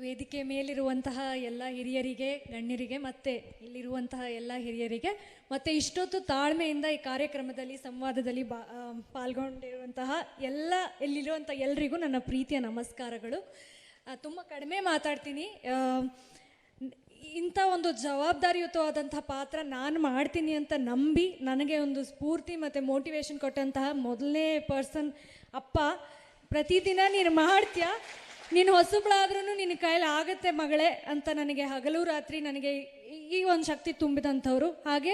ವೇದಿಕೆ ಮೇಲಿರುವಂತಹ ಎಲ್ಲ ಹಿರಿಯರಿಗೆ, ಗಣ್ಯರಿಗೆ, ಮತ್ತು ಇಲ್ಲಿರುವಂತಹ ಎಲ್ಲ ಹಿರಿಯರಿಗೆ, ಮತ್ತು ಇಷ್ಟೊತ್ತು ತಾಳ್ಮೆಯಿಂದ ಈ ಕಾರ್ಯಕ್ರಮದಲ್ಲಿ ಸಂವಾದದಲ್ಲಿ ಪಾಲ್ಗೊಂಡಿರುವಂತಹ ಇಲ್ಲಿರುವಂಥ ಎಲ್ರಿಗೂ ನನ್ನ ಪ್ರೀತಿಯ ನಮಸ್ಕಾರಗಳು. ತುಂಬ ಕಡಿಮೆ ಮಾತಾಡ್ತೀನಿ. ಇಂಥ ಒಂದು ಜವಾಬ್ದಾರಿಯುತವಾದಂಥ ಪಾತ್ರ ನಾನು ಮಾಡ್ತೀನಿ ಅಂತ ನಂಬಿ ನನಗೆ ಒಂದು ಸ್ಫೂರ್ತಿ ಮತ್ತು ಮೋಟಿವೇಶನ್ ಕೊಟ್ಟಂತಹ ಮೊದಲನೇ ಪರ್ಸನ್ ಅಪ್ಪ. ಪ್ರತಿದಿನ ನೀನು ಮಾಡ್ತೀಯ, ನೀನು ಹೊಸಬಳಾದ್ರೂ ನಿನ್ನ ಕೈಲಿ ಆಗುತ್ತೆ ಮಗಳೇ ಅಂತ ನನಗೆ ಹಗಲು ರಾತ್ರಿ ನನಗೆ ಈ ಒಂದು ಶಕ್ತಿ ತುಂಬಿದಂಥವ್ರು. ಹಾಗೆ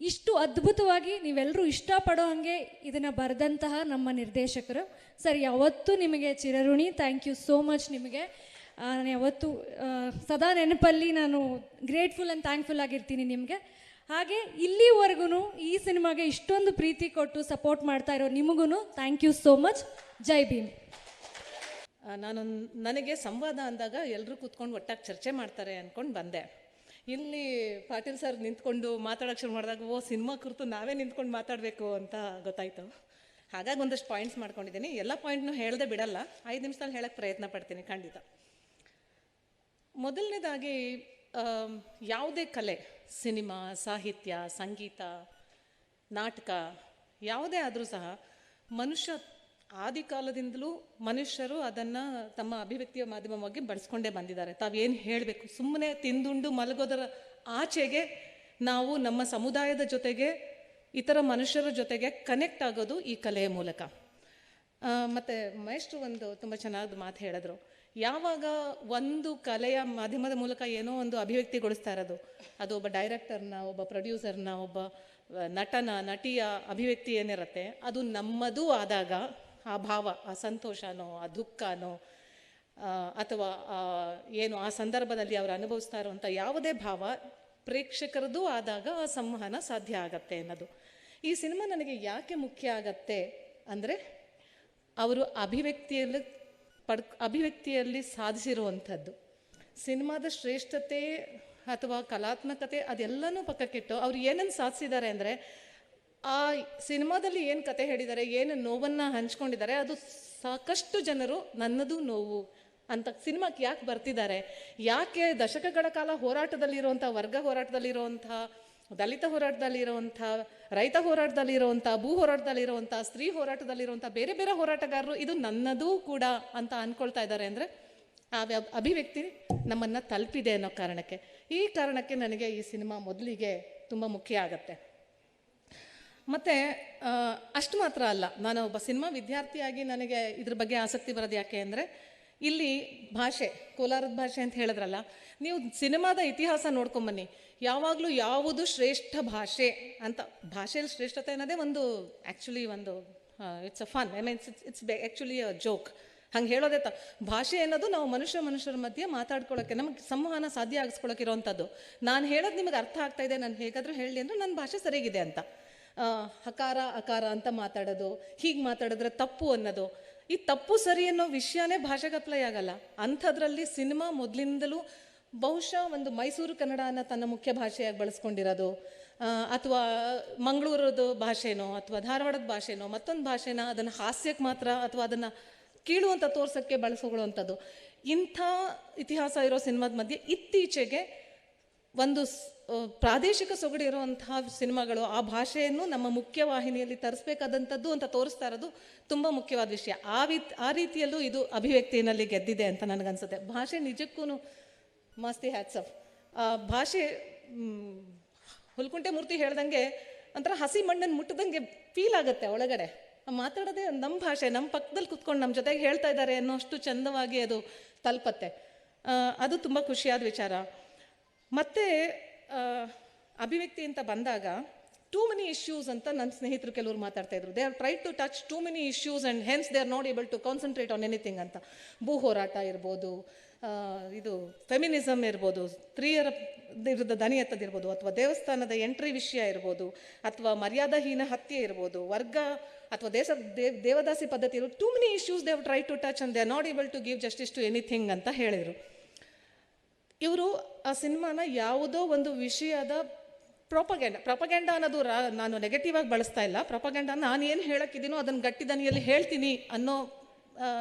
ಇಷ್ಟು ಅದ್ಭುತವಾಗಿ ನೀವೆಲ್ಲರೂ ಇಷ್ಟಪಡೋ ಹಾಗೆ ಇದನ್ನು ಬರೆದಂತಹ ನಮ್ಮ ನಿರ್ದೇಶಕರು ಸರ್, ಯಾವತ್ತೂ ನಿಮಗೆ ಚಿರಋಣಿ. ಥ್ಯಾಂಕ್ ಯು ಸೋ ಮಚ್ ನಿಮಗೆ. ನಾನು ಯಾವತ್ತೂ ಸದಾ ನೆನಪಲ್ಲಿ ನಾನು ಗ್ರೇಟ್ಫುಲ್ ಆ್ಯಂಡ್ ಥ್ಯಾಂಕ್ಫುಲ್ ಆಗಿರ್ತೀನಿ ನಿಮಗೆ. ಹಾಗೆ ಇಲ್ಲಿವರೆಗೂ ಈ ಸಿನಿಮಾಗೆ ಇಷ್ಟೊಂದು ಪ್ರೀತಿ ಕೊಟ್ಟು ಸಪೋರ್ಟ್ ಮಾಡ್ತಾ ಇರೋ ನಿಮಗೂ thank you so much. Jai Bhim. ನನಗೆ ಸಂವಾದ ಅಂದಾಗ ಎಲ್ಲರೂ ಕೂತ್ಕೊಂಡು ಒಟ್ಟಾಗಿ ಚರ್ಚೆ ಮಾಡ್ತಾರೆ ಅಂದ್ಕೊಂಡು ಬಂದೆ. ಇಲ್ಲಿ ಪಾಟೀಲ್ ಸರ್ ನಿಂತ್ಕೊಂಡು ಮಾತಾಡೋಕ್ಕೆ ಶುರು ಮಾಡಿದಾಗ ಸಿನಿಮಾ ಕುರಿತು ನಾವೇ ನಿಂತ್ಕೊಂಡು ಮಾತಾಡಬೇಕು ಅಂತ ಗೊತ್ತಾಯಿತು. ಹಾಗಾಗಿ ಒಂದಷ್ಟು ಪಾಯಿಂಟ್ಸ್ ಮಾಡ್ಕೊಂಡಿದ್ದೀನಿ. ಎಲ್ಲ ಪಾಯಿಂಟ್ನೂ ಹೇಳದೆ ಬಿಡಲ್ಲ, 5 ನಿಮಿಷದಲ್ಲಿ ಹೇಳೋಕ್ಕೆ ಪ್ರಯತ್ನ ಪಡ್ತೀನಿ ಖಂಡಿತ. ಮೊದಲನೇದಾಗಿ ಯಾವುದೇ ಕಲೆ, ಸಿನಿಮಾ, ಸಾಹಿತ್ಯ, ಸಂಗೀತ, ನಾಟಕ ಯಾವುದೇ ಆದರೂ ಸಹ ಮನುಷ್ಯ ಆದಿಕಾಲದಿಂದಲೂ ಮನುಷ್ಯರು ಅದನ್ನು ತಮ್ಮ ಅಭಿವ್ಯಕ್ತಿಯ ಮಾಧ್ಯಮವಾಗಿ ಬಳಸ್ಕೊಂಡೇ ಬಂದಿದ್ದಾರೆ. ತಾವೇನು ಹೇಳಬೇಕು, ಸುಮ್ಮನೆ ತಿಂದುಂಡು ಮಲಗೋದರ ಆಚೆಗೆ ನಾವು ನಮ್ಮ ಸಮುದಾಯದ ಜೊತೆಗೆ ಇತರ ಮನುಷ್ಯರ ಜೊತೆಗೆ ಕನೆಕ್ಟ್ ಆಗೋದು ಈ ಕಲೆಯ ಮೂಲಕ. ಮತ್ತು ಮಹೇಶ್ರು ಒಂದು ತುಂಬ ಚೆನ್ನಾದ ಮಾತು ಹೇಳಿದ್ರು. ಯಾವಾಗ ಒಂದು ಕಲೆಯ ಮಾಧ್ಯಮದ ಮೂಲಕ ಏನೋ ಒಂದು ಅಭಿವ್ಯಕ್ತಿಗೊಳಿಸ್ತಾ ಇರೋದು, ಅದು ಒಬ್ಬ ಡೈರೆಕ್ಟರ್ನ, ಒಬ್ಬ ಪ್ರೊಡ್ಯೂಸರ್ನ, ಒಬ್ಬ ನಟಿಯ ಅಭಿವ್ಯಕ್ತಿ ಏನಿರುತ್ತೆ ಅದು ನಮ್ಮದೂ ಆದಾಗ ಆ ಭಾವ, ಆ ಸಂತೋಷನೋ, ಆ ದುಃಖನೋ, ಅಥವಾ ಏನು ಆ ಸಂದರ್ಭದಲ್ಲಿ ಅವರು ಅನುಭವಿಸ್ತಾ ಇರುವಂಥ ಯಾವುದೇ ಭಾವ ಪ್ರೇಕ್ಷಕರದ್ದು ಆದಾಗ ಆ ಸಂವಹನ ಸಾಧ್ಯ ಆಗತ್ತೆ ಅನ್ನೋದು. ಈ ಸಿನಿಮಾ ನನಗೆ ಯಾಕೆ ಮುಖ್ಯ ಆಗತ್ತೆ ಅಂದರೆ ಅವರು ಅಭಿವ್ಯಕ್ತಿಯಲ್ಲಿ ಸಾಧಿಸಿರುವಂಥದ್ದು. ಸಿನಿಮಾದ ಶ್ರೇಷ್ಠತೆ ಅಥವಾ ಕಲಾತ್ಮಕತೆ ಅದೆಲ್ಲನೂ ಪಕ್ಕಕ್ಕಿಟ್ಟು ಅವ್ರು ಏನನ್ನು ಸಾಧಿಸಿದ್ದಾರೆ ಅಂದರೆ ಆ ಸಿನಿಮಾದಲ್ಲಿ ಏನು ಕತೆ ಹೇಳಿದ್ದಾರೆ, ಏನು ನೋವನ್ನು ಹಂಚ್ಕೊಂಡಿದ್ದಾರೆ, ಅದು ಸಾಕಷ್ಟು ಜನರು ನನ್ನದು ನೋವು ಅಂತ ಸಿನಿಮಾಕ್ಕೆ ಯಾಕೆ ಬರ್ತಿದ್ದಾರೆ, ಯಾಕೆ ದಶಕಗಳ ಕಾಲ ಹೋರಾಟದಲ್ಲಿರುವಂಥ, ವರ್ಗ ಹೋರಾಟದಲ್ಲಿರುವಂಥ, ದಲಿತ ಹೋರಾಟದಲ್ಲಿರುವಂಥ, ರೈತ ಹೋರಾಟದಲ್ಲಿರುವಂಥ, ಭೂ ಹೋರಾಟದಲ್ಲಿರುವಂಥ, ಸ್ತ್ರೀ ಹೋರಾಟದಲ್ಲಿರುವಂಥ ಬೇರೆ ಬೇರೆ ಹೋರಾಟಗಾರರು ಇದು ನನ್ನದೂ ಕೂಡ ಅಂತ ಅಂದ್ಕೊಳ್ತಾ ಇದ್ದಾರೆ ಅಂದರೆ ಆ ಅಭಿವ್ಯಕ್ತಿ ನಮ್ಮನ್ನು ತಲುಪಿದೆ ಅನ್ನೋ ಕಾರಣಕ್ಕೆ. ಈ ಕಾರಣಕ್ಕೆ ನನಗೆ ಈ ಸಿನಿಮಾ ಮೊದಲಿಗೆ ತುಂಬ ಮುಖ್ಯ ಆಗತ್ತೆ. ಮತ್ತು ಅಷ್ಟು ಮಾತ್ರ ಅಲ್ಲ, ನಾನು ಒಬ್ಬ ಸಿನಿಮಾ ವಿದ್ಯಾರ್ಥಿಯಾಗಿ ನನಗೆ ಇದ್ರ ಬಗ್ಗೆ ಆಸಕ್ತಿ ಬರೋದು ಯಾಕೆ ಅಂದರೆ ಇಲ್ಲಿ ಭಾಷೆ, ಕೋಲಾರದ ಭಾಷೆ ಅಂತ ಹೇಳಿದ್ರಲ್ಲ, ನೀವು ಸಿನಿಮಾದ ಇತಿಹಾಸ ನೋಡ್ಕೊಂಬನ್ನಿ. ಯಾವಾಗಲೂ ಯಾವುದು ಶ್ರೇಷ್ಠ ಭಾಷೆ ಅಂತ, ಭಾಷೆಯಲ್ಲಿ ಶ್ರೇಷ್ಠತೆ ಅನ್ನೋದೇ ಒಂದು ಆ್ಯಕ್ಚುಲಿ ಒಂದು it's a fun, it's actually a joke. ಹಂಗೆ ಹೇಳೋದೇ ಭಾಷೆ ಅನ್ನೋದು ನಾವು ಮನುಷ್ಯರ ಮಧ್ಯೆ ಮಾತಾಡ್ಕೊಳ್ಳೋಕ್ಕೆ, ನಮಗೆ ಸಂವಹನ ಸಾಧ್ಯ ಆಗಿಸ್ಕೊಳ್ಳೋಕ್ಕಿರೋವಂಥದ್ದು. ನಾನು ಹೇಳೋದು ನಿಮಗೆ ಅರ್ಥ ಆಗ್ತಾ ಇದೆ, ನಾನು ಹೇಗಾದರೂ ಹೇಳಲಿ ಅಂದರೆ ನನ್ನ ಭಾಷೆ ಸರಿಗಿದೆ ಅಂತ. ಹಕಾರ ಅಕಾರ ಅಂತ ಮಾತಾಡೋದು, ಹೀಗೆ ಮಾತಾಡಿದ್ರೆ ತಪ್ಪು ಅನ್ನೋದು, ಈ ತಪ್ಪು ಸರಿ ಅನ್ನೋ ವಿಷಯನೇ ಭಾಷೆಗೆ ಅಪ್ಲೈ ಆಗಲ್ಲ. ಅಂಥದ್ರಲ್ಲಿ ಸಿನಿಮಾ ಮೊದಲಿಂದಲೂ ಬಹುಶಃ ಒಂದು ಮೈಸೂರು ಕನ್ನಡನ ತನ್ನ ಮುಖ್ಯ ಭಾಷೆಯಾಗಿ ಬಳಸ್ಕೊಂಡಿರೋದು, ಅಥವಾ ಮಂಗಳೂರದು ಭಾಷೆನೋ ಅಥವಾ ಧಾರವಾಡದ ಭಾಷೆನೋ ಮತ್ತೊಂದು ಭಾಷೆನ ಅದನ್ನು ಹಾಸ್ಯಕ್ಕೆ ಮಾತ್ರ ಅಥವಾ ಅದನ್ನು ಕೀಳುವಂಥ ತೋರ್ಸೋಕ್ಕೆ ಬಳಸ್ಕೊಳ್ಳುವಂಥದ್ದು, ಇಂಥ ಇತಿಹಾಸ ಇರೋ ಸಿನಿಮಾದ ಮಧ್ಯೆ ಇತ್ತೀಚೆಗೆ ಒಂದು ಪ್ರಾದೇಶಿಕ ಸೊಗಡು ಇರುವಂತಹ ಸಿನಿಮಾಗಳು ಆ ಭಾಷೆಯನ್ನು ನಮ್ಮ ಮುಖ್ಯವಾಹಿನಿಯಲ್ಲಿ ತರಿಸ್ಬೇಕಾದಂಥದ್ದು ಅಂತ ತೋರಿಸ್ತಾ ಇರೋದು ತುಂಬ ಮುಖ್ಯವಾದ ವಿಷಯ. ಆ ರೀತಿಯಲ್ಲೂ ಇದು ಅಭಿವ್ಯಕ್ತಿಯಲ್ಲಿ ಗೆದ್ದಿದೆ ಅಂತ ನನಗನ್ಸುತ್ತೆ. ಭಾಷೆ ನಿಜಕ್ಕೂ ಮಸ್ತಿ ಹ್ಯಾಟ್ಸ್ ಆಫ್. ಭಾಷೆ ಹುಲ್ಕುಂಟೆ ಮೂರ್ತಿ ಹೇಳ್ದಂಗೆ ಒಂಥರ ಹಸಿ ಮಣ್ಣನ್ನು ಮುಟ್ಟದಂಗೆ ಫೀಲ್ ಆಗುತ್ತೆ ಒಳಗಡೆ. ಮಾತಾಡೋದೇ ನಮ್ಮ ಭಾಷೆ, ನಮ್ಮ ಪಕ್ಕದಲ್ಲಿ ಕುತ್ಕೊಂಡು ನಮ್ಮ ಜೊತೆಗೆ ಹೇಳ್ತಾ ಇದ್ದಾರೆ ಅನ್ನೋಷ್ಟು ಚಂದವಾಗಿ ಅದು ತಲುಪತ್ತೆ. ಅದು ತುಂಬ ಖುಷಿಯಾದ ವಿಚಾರ. ಮತ್ತು ಅಭಿವ್ಯಕ್ತಿ ಅಂತ ಬಂದಾಗ ಟೂ ಮೆನಿ ಇಶ್ಯೂಸ್ ಅಂತ ನನ್ನ ಸ್ನೇಹಿತರು ಕೆಲವರು ಮಾತಾಡ್ತಾ ಇದ್ರು. They are try to touch too many issues and hence they are not able to concentrate on anything ಅಂತ. ಭೂ ಹೋರಾಟ ಇರ್ಬೋದು, ಇದು ಫೆಮಿನಿಸಮ್ ಇರ್ಬೋದು, ಸ್ತ್ರೀಯರ ವಿರುದ್ಧ ದನಿ ಎತ್ತದಿರ್ಬೋದು, ಅಥವಾ ದೇವಸ್ಥಾನದ ಎಂಟ್ರಿ ವಿಷಯ ಇರ್ಬೋದು, ಅಥವಾ ಮರ್ಯಾದಾಹೀನ ಹತ್ಯೆ ಇರ್ಬೋದು, ವರ್ಗ ಅಥವಾ ದೇವದಾಸಿ ಪದ್ಧತಿ ಇರ್ಬೋದು. Too many issues they have try to touch and they are not able to give justice to anything ಅಂತ ಹೇಳಿದರು. ಇವರು ಆ ಸಿನಿಮಾನ ಯಾವುದೋ ಒಂದು ವಿಷಯದ ಪ್ರೊಪಗ್ಯಾಂಡ ಅನ್ನೋದು ನಾನು ನೆಗೆಟಿವ್ ಆಗಿ ಬಳಸ್ತಾ ಇಲ್ಲ. ಪ್ರೊಪಗ್ಯಾಂಡ ನಾನು ಏನು ಹೇಳಕ್ಕಿದ್ದೀನೋ ಅದನ್ನು ಗಟ್ಟಿ ದನಿಯಲ್ಲಿ ಹೇಳ್ತೀನಿ ಅನ್ನೋ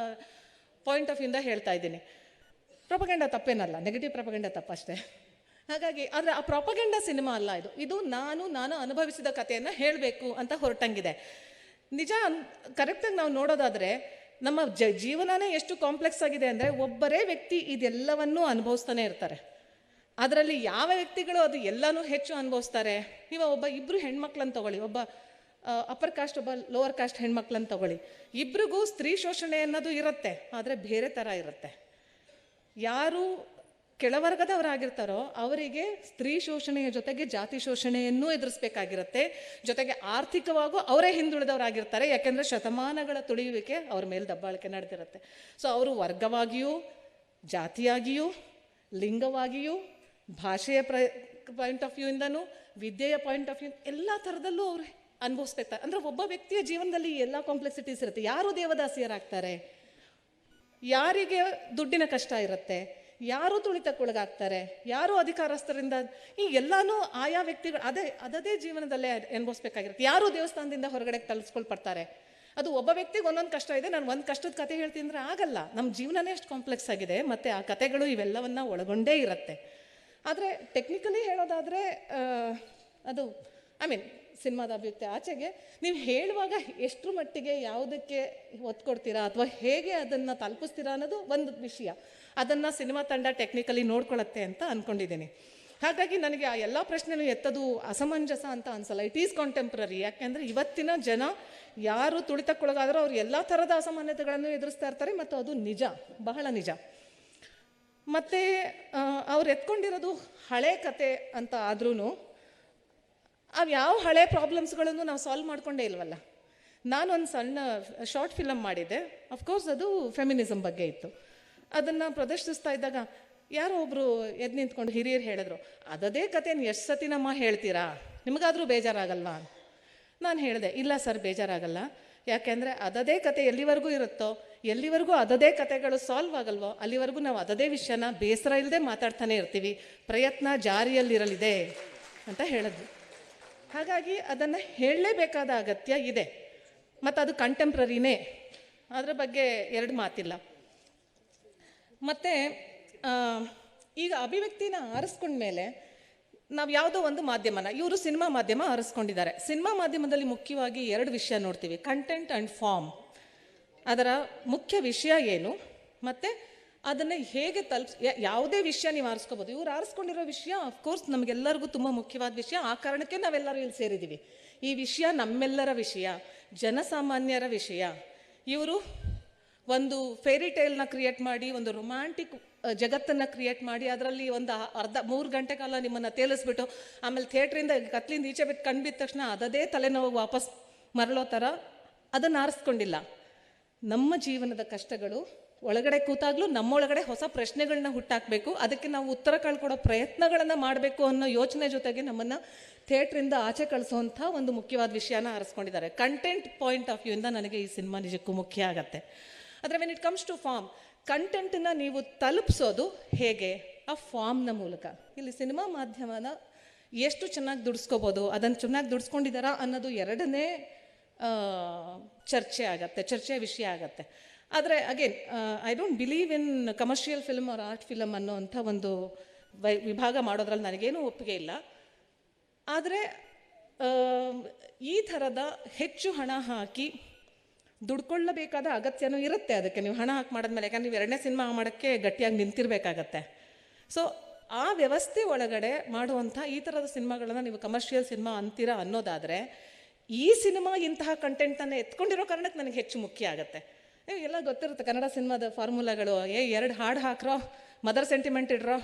ಪಾಯಿಂಟ್ ಆಫ್ ವ್ಯೂಯಿಂದ ಹೇಳ್ತಾ ಇದ್ದೀನಿ. ಪ್ರೊಪಗಂಡ ತಪ್ಪೇನಲ್ಲ, ನೆಗೆಟಿವ್ ಪ್ರೊಪಗಂಡ ತಪ್ಪಷ್ಟೇ. ಹಾಗಾಗಿ ಆದರೆ ಆ ಪ್ರೊಪಗಂಡ ಸಿನಿಮಾ ಅಲ್ಲ ಇದು. ಇದು ನಾನು ಅನುಭವಿಸಿದ ಕಥೆಯನ್ನು ಹೇಳಬೇಕು ಅಂತ ಹೊರಟಂಗಿದೆ. ನಿಜ ಕರೆಕ್ಟಾಗಿ ನಾವು ನೋಡೋದಾದರೆ ನಮ್ಮ ಜೀವನನೇ ಎಷ್ಟು ಕಾಂಪ್ಲೆಕ್ಸ್ ಆಗಿದೆ ಅಂದರೆ, ಒಬ್ಬರೇ ವ್ಯಕ್ತಿ ಇದೆಲ್ಲವನ್ನೂ ಅನುಭವಿಸ್ತಾನೆ ಇರ್ತಾರೆ. ಅದರಲ್ಲಿ ಯಾವ ವ್ಯಕ್ತಿಗಳು ಅದು ಎಲ್ಲನೂ ಹೆಚ್ಚು ಅನುಭವಿಸ್ತಾರೆ. ಒಬ್ಬ ಇಬ್ಬರು ಹೆಣ್ಮಕ್ಳನ್ನು ತಗೊಳ್ಳಿ, ಒಬ್ಬ ಅಪ್ಪರ್ ಕಾಸ್ಟ್, ಒಬ್ಬ ಲೋವರ್ ಕಾಸ್ಟ್ ಹೆಣ್ಮಕ್ಳನ್ನು ತಗೊಳ್ಳಿ. ಇಬ್ರಿಗೂ ಸ್ತ್ರೀ ಶೋಷಣೆ ಅನ್ನೋದು ಇರುತ್ತೆ, ಆದರೆ ಬೇರೆ ಥರ ಇರುತ್ತೆ. ಯಾರು ಕೆಳವರ್ಗದವರಾಗಿರ್ತಾರೋ ಅವರಿಗೆ ಸ್ತ್ರೀ ಶೋಷಣೆಯ ಜೊತೆಗೆ ಜಾತಿ ಶೋಷಣೆಯನ್ನೂ ಎದುರಿಸ್ಬೇಕಾಗಿರುತ್ತೆ. ಜೊತೆಗೆ ಆರ್ಥಿಕವಾಗೂ ಅವರೇ ಹಿಂದುಳಿದವರಾಗಿರ್ತಾರೆ, ಯಾಕೆಂದರೆ ಶತಮಾನಗಳ ತುಳಿಯುವಿಕೆ ಅವ್ರ ಮೇಲೆ ದಬ್ಬಾಳಿಕೆ ನಡೆದಿರುತ್ತೆ. ಸೊ ಅವರು ವರ್ಗವಾಗಿಯೂ, ಜಾತಿಯಾಗಿಯೂ, ಲಿಂಗವಾಗಿಯೂ, ಭಾಷೆಯ ಪಾಯಿಂಟ್ ಆಫ್ ವ್ಯೂ ಇಂದನೂ, ವಿದ್ಯೆಯ ಪಾಯಿಂಟ್ ಆಫ್ ವ್ಯೂ, ಎಲ್ಲ ಥರದಲ್ಲೂ ಅವರು ಅನುಭವಿಸ್ಬೇಕಾಗ್ತಾರೆ. ಅಂದರೆ ಒಬ್ಬ ವ್ಯಕ್ತಿಯ ಜೀವನದಲ್ಲಿ ಎಲ್ಲ ಕಾಂಪ್ಲೆಕ್ಸಿಟೀಸ್ ಇರುತ್ತೆ. ಯಾರು ದೇವದಾಸಿಯರಾಗ್ತಾರೆ, ಯಾರಿಗೆ ದುಡ್ಡಿನ ಕಷ್ಟ ಇರುತ್ತೆ, ಯಾರು ತುಳಿತಕ್ಕೊಳಗಾಗ್ತಾರೆ, ಯಾರು ಅಧಿಕಾರಸ್ಥರಿಂದ, ಈ ಎಲ್ಲನೂ ಆಯಾ ವ್ಯಕ್ತಿಗಳು ಅದೇ ಜೀವನದಲ್ಲೇ ಅನುಭವಿಸ್ಬೇಕಾಗಿರುತ್ತೆ. ಯಾರು ದೇವಸ್ಥಾನದಿಂದ ಹೊರಗಡೆ ತಲುಪಿಸ್ಕೊಳ್ಪಡ್ತಾರೆ. ಅದು ಒಬ್ಬ ವ್ಯಕ್ತಿಗೆ ಒಂದೊಂದು ಕಷ್ಟ ಇದೆ, ನಾನು ಒಂದು ಕಷ್ಟದ ಕತೆ ಹೇಳ್ತೀನಿ ಅಂದರೆ ಆಗಲ್ಲ. ನಮ್ಮ ಜೀವನನೇ ಅಷ್ಟು ಕಾಂಪ್ಲೆಕ್ಸ್ ಆಗಿದೆ, ಮತ್ತು ಆ ಕತೆಗಳು ಇವೆಲ್ಲವನ್ನ ಒಳಗೊಂಡೇ ಇರುತ್ತೆ. ಆದರೆ ಟೆಕ್ನಿಕಲಿ ಹೇಳೋದಾದರೆ ಅದು ಸಿನಿಮಾದ ಅಭಿವ್ಯಕ್ತಿ ಆಚೆಗೆ ನೀವು ಹೇಳುವಾಗ ಎಷ್ಟರ ಮಟ್ಟಿಗೆ ಯಾವುದಕ್ಕೆ ಒತ್ತು ಕೊಡ್ತೀರಾ ಅಥವಾ ಹೇಗೆ ಅದನ್ನು ತಲುಪಿಸ್ತೀರಾ ಅನ್ನೋದು ಒಂದು ವಿಷಯ. ಅದನ್ನು ಸಿನಿಮಾ ತಂಡ ಟೆಕ್ನಿಕಲಿ ನೋಡ್ಕೊಳ್ಳುತ್ತೆ ಅಂತ ಅಂದ್ಕೊಂಡಿದ್ದೀನಿ. ಹಾಗಾಗಿ ನನಗೆ ಆ ಎಲ್ಲ ಪ್ರಶ್ನೆನೂ ಎತ್ತದು ಅಸಮಂಜಸ ಅಂತ ಅನಿಸಲ್ಲ. It is contemporary. ಯಾಕೆಂದರೆ ಇವತ್ತಿನ ಜನ ಯಾರು ತುಳಿತಕ್ಕೊಳಗಾದರೂ ಅವ್ರು ಎಲ್ಲ ಥರದ ಅಸಮಾನತೆಗಳನ್ನು ಎದುರಿಸ್ತಾ ಇರ್ತಾರೆ, ಮತ್ತು ಅದು ನಿಜ, ಬಹಳ ನಿಜ. ಮತ್ತು ಅವ್ರು ಎತ್ಕೊಂಡಿರೋದು ಹಳೆ ಕತೆ ಅಂತ ಆದ್ರೂ ಅವು ಯಾವ ಹಳೆ ಪ್ರಾಬ್ಲಮ್ಸ್ಗಳನ್ನು ನಾವು ಸಾಲ್ವ್ ಮಾಡ್ಕೊಂಡೇ ಇಲ್ವಲ್ಲ. ನಾನೊಂದು ಸಣ್ಣ ಶಾರ್ಟ್ ಫಿಲಮ್ ಮಾಡಿದ್ದೆ. ಅಫ್ಕೋರ್ಸ್ ಅದು ಫೆಮಿನಿಸಮ್ ಬಗ್ಗೆ ಇತ್ತು. ಅದನ್ನು ಪ್ರದರ್ಶಿಸ್ತಾ ಇದ್ದಾಗ ಯಾರೋ ಒಬ್ಬರು ಎದ್ದು ನಿಂತ್ಕೊಂಡು ಹಿರಿಯರು ಹೇಳಿದ್ರು, ಅದೇ ಕಥೆನ ಎಷ್ಟು ಸತಿ ನಮ್ಮ ಹೇಳ್ತೀರಾ, ನಿಮಗಾದರೂ ಬೇಜಾರಾಗಲ್ವಾ? ನಾನು ಹೇಳಿದೆ, ಇಲ್ಲ ಸರ್, ಬೇಜಾರಾಗಲ್ಲ. ಯಾಕೆಂದರೆ ಅದೇ ಕತೆ ಎಲ್ಲಿವರೆಗೂ ಇರುತ್ತೋ, ಎಲ್ಲಿವರೆಗೂ ಅದೇ ಕತೆಗಳು ಸಾಲ್ವ್ ಆಗಲ್ವೋ ಅಲ್ಲಿವರೆಗೂ ನಾವು ಅದೇ ವಿಷಯನ ಬೇಸರ ಇಲ್ಲದೆ ಮಾತಾಡ್ತಾನೆ ಇರ್ತೀವಿ. ಪ್ರಯತ್ನ ಜಾರಿಯಲ್ಲಿರಲಿದೆ ಅಂತ ಹೇಳಿದ್ವಿ. ಹಾಗಾಗಿ ಅದನ್ನು ಹೇಳಲೇಬೇಕಾದ ಅಗತ್ಯ ಇದೆ, ಮತ್ತು ಅದು ಕಂಟೆಂಪ್ರರಿನೇ, ಅದರ ಬಗ್ಗೆ ಎರಡು ಮಾತಿಲ್ಲ. ಮತ್ತು ಈಗ ಅಭಿವ್ಯಕ್ತಿನ ಆರಿಸ್ಕೊಂಡ್ಮೇಲೆ ನಾವು ಯಾವುದೋ ಒಂದು ಮಾಧ್ಯಮನ, ಇವರು ಸಿನಿಮಾ ಮಾಧ್ಯಮ ಆರಿಸ್ಕೊಂಡಿದ್ದಾರೆ. ಸಿನಿಮಾ ಮಾಧ್ಯಮದಲ್ಲಿ ಮುಖ್ಯವಾಗಿ ಎರಡು ವಿಷಯ ನೋಡ್ತೀವಿ, ಕಂಟೆಂಟ್ ಆ್ಯಂಡ್ ಫಾರ್ಮ್. ಅದರ ಮುಖ್ಯ ವಿಷಯ ಏನು, ಮತ್ತು ಅದನ್ನು ಹೇಗೆ ಯಾವುದೇ ವಿಷಯ ನೀವು ಆರಿಸ್ಕೋಬೋದು. ಇವ್ರು ಆರಿಸ್ಕೊಂಡಿರೋ ವಿಷಯ ಅಫ್ಕೋರ್ಸ್ ನಮಗೆಲ್ಲರಿಗೂ ತುಂಬ ಮುಖ್ಯವಾದ ವಿಷಯ. ಆ ಕಾರಣಕ್ಕೆ ನಾವೆಲ್ಲರೂ ಇಲ್ಲಿ ಸೇರಿದ್ದೀವಿ. ಈ ವಿಷಯ ನಮ್ಮೆಲ್ಲರ ವಿಷಯ, ಜನಸಾಮಾನ್ಯರ ವಿಷಯ. ಇವರು ಒಂದು ಫೇರಿ ಟೇಲ್ನ ಕ್ರಿಯೇಟ್ ಮಾಡಿ, ಒಂದು ರೊಮ್ಯಾಂಟಿಕ್ ಜಗತ್ತನ್ನು ಕ್ರಿಯೇಟ್ ಮಾಡಿ, ಅದರಲ್ಲಿ ಒಂದು 3 ಗಂಟೆ ಕಾಲ ನಿಮ್ಮನ್ನು ತೇಲಿಸ್ಬಿಟ್ಟು ಆಮೇಲೆ ಥಿಯೇಟ್ರಿಂದ ಕತ್ಲಿಂದ ಈಚೆ ಬಿಟ್ಟು ಕಂಡುಬಿದ್ದ ತಕ್ಷಣ ಅದೇ ತಲೆನೋವು ವಾಪಸ್ ಮರಳೋ ಥರ ಅದನ್ನು ಆರಿಸ್ಕೊಂಡಿಲ್ಲ. ನಮ್ಮ ಜೀವನದ ಕಷ್ಟಗಳು ಒಳಗಡೆ ಕೂತಾಗಲೂ ನಮ್ಮೊಳಗಡೆ ಹೊಸ ಪ್ರಶ್ನೆಗಳನ್ನ ಹುಟ್ಟಾಕಬೇಕು, ಅದಕ್ಕೆ ನಾವು ಉತ್ತರ ಕಳ್ಕೊಡೋ ಪ್ರಯತ್ನಗಳನ್ನು ಮಾಡಬೇಕು ಅನ್ನೋ ಯೋಚನೆ ಜೊತೆಗೆ ನಮ್ಮನ್ನು ಥಿಯೇಟ್ರಿಂದ ಆಚೆ ಕಳಿಸೋವಂಥ ಒಂದು ಮುಖ್ಯವಾದ ವಿಷಯನ ಆರಿಸ್ಕೊಂಡಿದ್ದಾರೆ. ಕಂಟೆಂಟ್ ಪಾಯಿಂಟ್ ಆಫ್ ವ್ಯೂ ಇಂದ ನನಗೆ ಈ ಸಿನಿಮಾ ನಿಜಕ್ಕೂ ಮುಖ್ಯ ಆಗುತ್ತೆ. ಆದರೆ when it comes to form, ಕಂಟೆಂಟನ್ನು ನೀವು ತಲುಪಿಸೋದು ಹೇಗೆ? ಆ ಫಾರ್ಮ್ನ ಮೂಲಕ. ಇಲ್ಲಿ ಸಿನಿಮಾ ಮಾಧ್ಯಮನ ಎಷ್ಟು ಚೆನ್ನಾಗಿ ದುಡಿಸ್ಕೋಬೋದು, ಅದನ್ನು ಚೆನ್ನಾಗಿ ದುಡಿಸ್ಕೊಂಡಿದ್ದಾರಾ ಅನ್ನೋದು ಎರಡನೇ ಚರ್ಚೆಯ ವಿಷಯ ಆಗತ್ತೆ. ಆದರೆ again I don't believe in commercial film or art film ಅನ್ನೋವಂಥ ಒಂದು ವಿಭಾಗ ಮಾಡೋದ್ರಲ್ಲಿ ನನಗೇನೂ ಒಪ್ಪಿಗೆ ಇಲ್ಲ. ಆದರೆ ಈ ಥರದ ಹೆಚ್ಚು ಹಣ ಹಾಕಿ ದುಡ್ಕೊಳ್ಳಬೇಕಾದ ಅಗತ್ಯನೂ ಇರುತ್ತೆ. ಅದಕ್ಕೆ ನೀವು ಹಣ ಹಾಕಿ ಮಾಡಿದ್ಮೇಲೆ, ಯಾಕಂದ್ರೆ ನೀವು ಎರಡನೇ ಸಿನಿಮಾ ಮಾಡೋಕ್ಕೆ ಗಟ್ಟಿಯಾಗಿ ನಿಂತಿರಬೇಕಾಗತ್ತೆ. ಸೊ ಆ ವ್ಯವಸ್ಥೆ ಒಳಗಡೆ ಮಾಡುವಂಥ ಈ ಥರದ ಸಿನಿಮಾಗಳನ್ನು ನೀವು ಕಮರ್ಷಿಯಲ್ ಸಿನಿಮಾ ಅಂತೀರಾ ಅನ್ನೋದಾದರೆ, ಈ ಸಿನಿಮಾ ಇಂತಹ ಕಂಟೆಂಟನ್ನು ಎತ್ಕೊಂಡಿರೋ ಕಾರಣಕ್ಕೆ ನನಗೆ ಹೆಚ್ಚು ಮುಖ್ಯ ಆಗುತ್ತೆ. ಎಲ್ಲ ಗೊತ್ತಿರುತ್ತೆ ಕನ್ನಡ ಸಿನಿಮಾದ ಫಾರ್ಮುಲಾಗಳು. 2 ಹಾಡು ಹಾಕ್ರೋ, ಮದರ್ ಸೆಂಟಿಮೆಂಟ್ ಇಡ್ರೋ,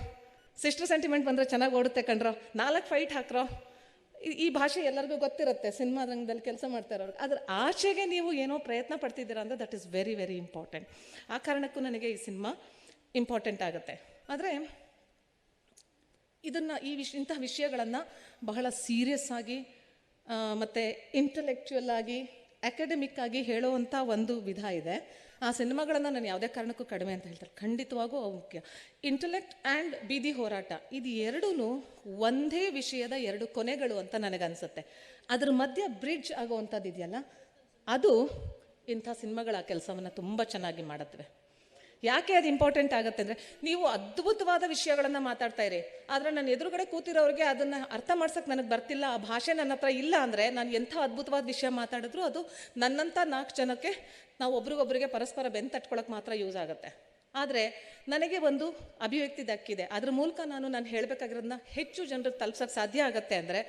ಸಿಸ್ಟರ್ ಸೆಂಟಿಮೆಂಟ್ ಬಂದರೆ ಚೆನ್ನಾಗಿ ಓಡುತ್ತೆ ಕಣ್ರೋ, 4 ಫೈಟ್ ಹಾಕ್ರೋ. ಈ ಭಾಷೆ ಎಲ್ಲರಿಗೂ ಗೊತ್ತಿರುತ್ತೆ ಸಿನಿಮಾ ರಂಗದಲ್ಲಿ ಕೆಲಸ ಮಾಡ್ತಾ ಇರೋರು. ಅದ್ರ ಆಚೆಗೆ ನೀವು ಏನೋ ಪ್ರಯತ್ನ ಪಡ್ತಿದ್ದೀರಾ ಅಂದರೆ that is very very important. ಆ ಕಾರಣಕ್ಕೂ ನನಗೆ ಈ ಸಿನಿಮಾ ಇಂಪಾರ್ಟೆಂಟ್ ಆಗುತ್ತೆ. ಆದರೆ ಇದನ್ನು ಇಂತಹ ವಿಷಯಗಳನ್ನು ಬಹಳ ಸೀರಿಯಸ್ ಆಗಿ ಮತ್ತು ಇಂಟಲೆಕ್ಚುಯಲ್ ಆಗಿ, ಅಕಾಡೆಮಿಕ್ ಆಗಿ ಹೇಳುವಂಥ ಒಂದು ವಿಧ ಇದೆ. ಆ ಸಿನಿಮಾಗಳನ್ನು ನಾನು ಯಾವುದೇ ಕಾರಣಕ್ಕೂ ಕಡಿಮೆ ಅಂತ ಹೇಳ್ತಾರೆ, ಖಂಡಿತವಾಗೂ ಅವು ಮುಖ್ಯ. ಇಂಟಲೆಕ್ಟ್ ಆ್ಯಂಡ್ ಬೀದಿ ಹೋರಾಟ, ಇದು ಎರಡೂ ಒಂದೇ ವಿಷಯದ 2 ಕೊನೆಗಳು ಅಂತ ನನಗನ್ಸುತ್ತೆ. ಅದ್ರ ಮಧ್ಯೆ ಬ್ರಿಡ್ಜ್ ಆಗುವಂಥದ್ದು ಇದೆಯಲ್ಲ, ಅದು ಇಂಥ ಸಿನಿಮಾಗಳ ಕೆಲಸವನ್ನು ತುಂಬ ಚೆನ್ನಾಗಿ ಮಾಡುತ್ತವೆ. ಯಾಕೆ ಅದು ಇಂಪಾರ್ಟೆಂಟ್ ಆಗುತ್ತೆ ಅಂದರೆ, ನೀವು ಅದ್ಭುತವಾದ ವಿಷಯಗಳನ್ನು ಮಾತಾಡ್ತಾ ಇರಿ, ಆದರೆ ನನ್ನ ಎದುರುಗಡೆ ಕೂತಿರೋರಿಗೆ ಅದನ್ನು ಅರ್ಥ ಮಾಡ್ಸೋಕ್ಕೆ ನನಗೆ ಬರ್ತಿಲ್ಲ, ಆ ಭಾಷೆ ನನ್ನ ಹತ್ರ ಇಲ್ಲ ಅಂದರೆ ನಾನು ಎಂಥ ಅದ್ಭುತವಾದ ವಿಷಯ ಮಾತಾಡಿದ್ರು ಅದು ನನ್ನಂಥ 4 ಜನಕ್ಕೆ ನಾವು ಒಬ್ರಿಗೊಬ್ರಿಗೆ ಪರಸ್ಪರ ಬೆನ್ನು ತಟ್ಕೊಳಕ್ಕೆ ಮಾತ್ರ ಯೂಸ್ ಆಗುತ್ತೆ. ಆದರೆ ನನಗೆ ಒಂದು ಅಭಿವ್ಯಕ್ತಿ ದಕ್ಕಿದೆ, ಅದ್ರ ಮೂಲಕ ನಾನು ಹೇಳಬೇಕಾಗಿರೋದನ್ನ ಹೆಚ್ಚು ಜನರಿಗೆ ತಲುಪ್ಸೋಕ್ಕೆ ಸಾಧ್ಯ ಆಗುತ್ತೆ ಅಂದರೆ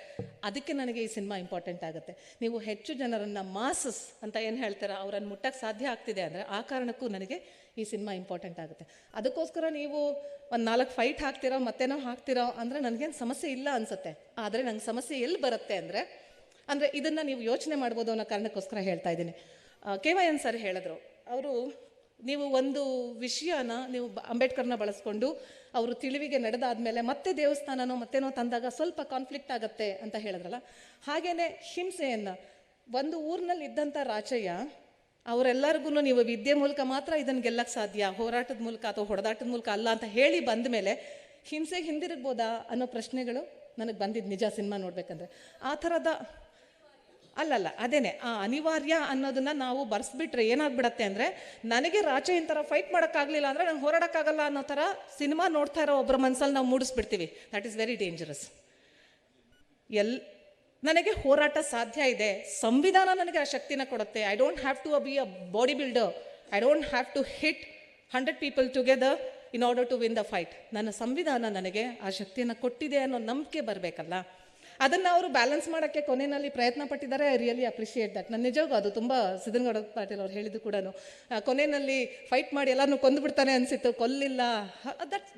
ಅದಕ್ಕೆ ನನಗೆ ಈ ಸಿನಿಮಾ ಇಂಪಾರ್ಟೆಂಟ್ ಆಗುತ್ತೆ. ನೀವು ಹೆಚ್ಚು ಜನರನ್ನು ಮಾಸಸ್ ಅಂತ ಏನು ಹೇಳ್ತೀರ ಅವರನ್ನು ಮುಟ್ಟಕ್ಕೆ ಸಾಧ್ಯ ಆಗ್ತಿದೆ ಅಂದರೆ ಆ ಕಾರಣಕ್ಕೂ ನನಗೆ ಈ ಸಿನಿಮಾ ಇಂಪಾರ್ಟೆಂಟ್ ಆಗುತ್ತೆ. ಅದಕ್ಕೋಸ್ಕರ ನೀವು ಒಂದು 4 ಫೈಟ್ ಹಾಕ್ತಿರೋ ಮತ್ತೇನೋ ಹಾಕ್ತಿರೋ ಅಂದರೆ ನನಗೇನು ಸಮಸ್ಯೆ ಇಲ್ಲ ಅನಿಸುತ್ತೆ. ಆದರೆ ನಂಗೆ ಸಮಸ್ಯೆ ಎಲ್ಲಿ ಬರುತ್ತೆ ಅಂದರೆ ಇದನ್ನು ನೀವು ಯೋಚನೆ ಮಾಡ್ಬೋದು ಅನ್ನೋ ಕಾರಣಕ್ಕೋಸ್ಕರ ಹೇಳ್ತಾ ಇದ್ದೀನಿ. KYN ಸರ್ ಹೇಳಿದ್ರು, ಅವರು ನೀವು ಒಂದು ವಿಷಯನ ನೀವು ಅಂಬೇಡ್ಕರ್ನ ಬಳಸ್ಕೊಂಡು ಅವರು ತಿಳಿವಿಗೆ ನಡೆದಾದ್ಮೇಲೆ ಮತ್ತೆ ದೇವಸ್ಥಾನನೋ ಮತ್ತೇನೋ ತಂದಾಗ ಸ್ವಲ್ಪ ಕಾನ್ಫ್ಲಿಕ್ಟ್ ಆಗುತ್ತೆ ಅಂತ ಹೇಳಿದ್ರಲ್ಲ, ಹಾಗೇನೆ ಹಿಂಸೆಯನ್ನು ಒಂದು ಊರಿನಲ್ಲಿ ಇದ್ದಂಥ ರಾಚಯ್ಯ ಅವರೆಲ್ಲರಿಗೂ ನೀವು ವಿದ್ಯೆ ಮೂಲಕ ಮಾತ್ರ ಇದನ್ನು ಗೆಲ್ಲಕ್ಕೆ ಸಾಧ್ಯ, ಹೋರಾಟದ ಮೂಲಕ ಅಥವಾ ಹೊಡೆದಾಟದ ಮೂಲಕ ಅಲ್ಲ ಅಂತ ಹೇಳಿ ಬಂದ ಮೇಲೆ ಹಿಂಸೆಗೆ ಹಿಂದಿರುಗ್ಬೋದಾ ಅನ್ನೋ ಪ್ರಶ್ನೆಗಳು ನನಗೆ ಬಂದಿದ್ದು ನಿಜ ಸಿನಿಮಾ ನೋಡ್ಬೇಕಂದ್ರೆ. ಆ ಥರದ ಅಲ್ಲಲ್ಲ ಅದೇನೆ ಆ ಅನಿವಾರ್ಯ ಅನ್ನೋದನ್ನ ನಾವು ಬರ್ಸ್ಬಿಟ್ರೆ ಏನಾಗ್ಬಿಡತ್ತೆ ಅಂದರೆ, ನನಗೆ ರಾಚೆ ಇಂಥರ ಫೈಟ್ ಮಾಡೋಕ್ಕಾಗಲಿಲ್ಲ ಅಂದರೆ ನಂಗೆ ಹೋರಾಡೋಕ್ಕಾಗಲ್ಲ ಅನ್ನೋ ಥರ ಸಿನಿಮಾ ನೋಡ್ತಾ ಇರೋ ಒಬ್ಬರ ಮನಸ್ಸಲ್ಲಿ ನಾವು ಮೂಡಿಸ್ಬಿಡ್ತೀವಿ. That is very dangerous. ನನಗೆ ಹೋರಾಟ ಸಾಧ್ಯ ಇದೆ, ಸಂವಿಧಾನ ನನಗೆ ಆ ಶಕ್ತಿನ ಕೊಡುತ್ತೆ. I don't have to be a body builder, I don't have to hit 100 people together in order to win the fight. ನನ್ನ ಸಂವಿಧಾನ ನನಗೆ ಆ ಶಕ್ತಿಯನ್ನು ಕೊಟ್ಟಿದೆ ಅನ್ನೋ ನಂಬಿಕೆ ಬರಬೇಕಲ್ಲ. ಅದನ್ನು ಅವರು ಬ್ಯಾಲೆನ್ಸ್ ಮಾಡೋಕ್ಕೆ ಕೊನೆಯಲ್ಲಿ ಪ್ರಯತ್ನ ಪಟ್ಟಿದ್ದಾರೆ. I really appreciate that. ನಾನು ನಿಜವಾಗೂ ಅದು ತುಂಬ ಸಿದ್ದನಗೌಡ ಪಾಟೀಲ್ ಅವ್ರು ಹೇಳಿದ್ದು ಕೂಡ ಕೊನೆಯಲ್ಲಿ ಫೈಟ್ ಮಾಡಿ ಎಲ್ಲರೂ ಕೊಂದುಬಿಡ್ತಾನೆ ಅನಿಸಿತ್ತು, ಕೊಲ್ಲಿಲ್ಲ.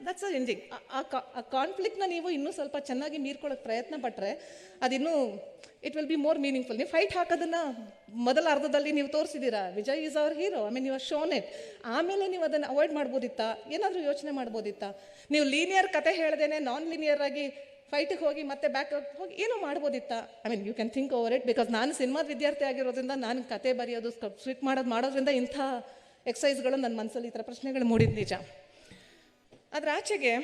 That's a ending. ಆ ಕಾನ್ಫ್ಲಿಕ್ಟ್ನ ನೀವು ಇನ್ನೂ ಸ್ವಲ್ಪ ಚೆನ್ನಾಗಿ ಮೀರ್ಕೊಳ್ಳೋಕೆ ಪ್ರಯತ್ನ ಪಟ್ಟರೆ ಅದಿನ್ನೂ it will be more meaningful. ನೀವು ಫೈಟ್ ಹಾಕೋದನ್ನು ಮೊದಲ ಅರ್ಧದಲ್ಲಿ ನೀವು ತೋರಿಸಿದ್ದೀರಾ, Vijay is our hero, I mean you are shown it. ಆಮೇಲೆ ನೀವು ಅದನ್ನು ಅವಾಯ್ಡ್ ಮಾಡ್ಬೋದಿತ್ತಾ, ಏನಾದರೂ ಯೋಚನೆ ಮಾಡ್ಬೋದಿತ್ತಾ? ನೀವು ಲೀನಿಯರ್ ಕತೆ ಹೇಳ್ದೇನೆ ನಾನ್ ಲೀನಿಯರ್ ಆಗಿ ಫೈಟಿಗೆ ಹೋಗಿ ಮತ್ತೆ ಬ್ಯಾಕ್ ಹೋಗಿ ಏನೋ ಮಾಡ್ಬೋದಿತ್ತಾ? I mean you can think over it. Because ನಾನು ಸಿನಿಮಾದ ವಿದ್ಯಾರ್ಥಿ ಆಗಿರೋದ್ರಿಂದ ನಾನು ಕತೆ ಬರೆಯೋದು ಸ್ಕ್ರಿಪ್ಟ್ ಮಾಡೋದ್ರಿಂದ ಇಂಥ ಎಕ್ಸಸೈಸ್ಗಳು ನನ್ನ ಮನಸ್ಸಲ್ಲಿ ಈ ಥರ ಪ್ರಶ್ನೆಗಳು ಮೂಡಿದ್ದು ನಿಜ. ಅದರ ಆಚೆಗೆ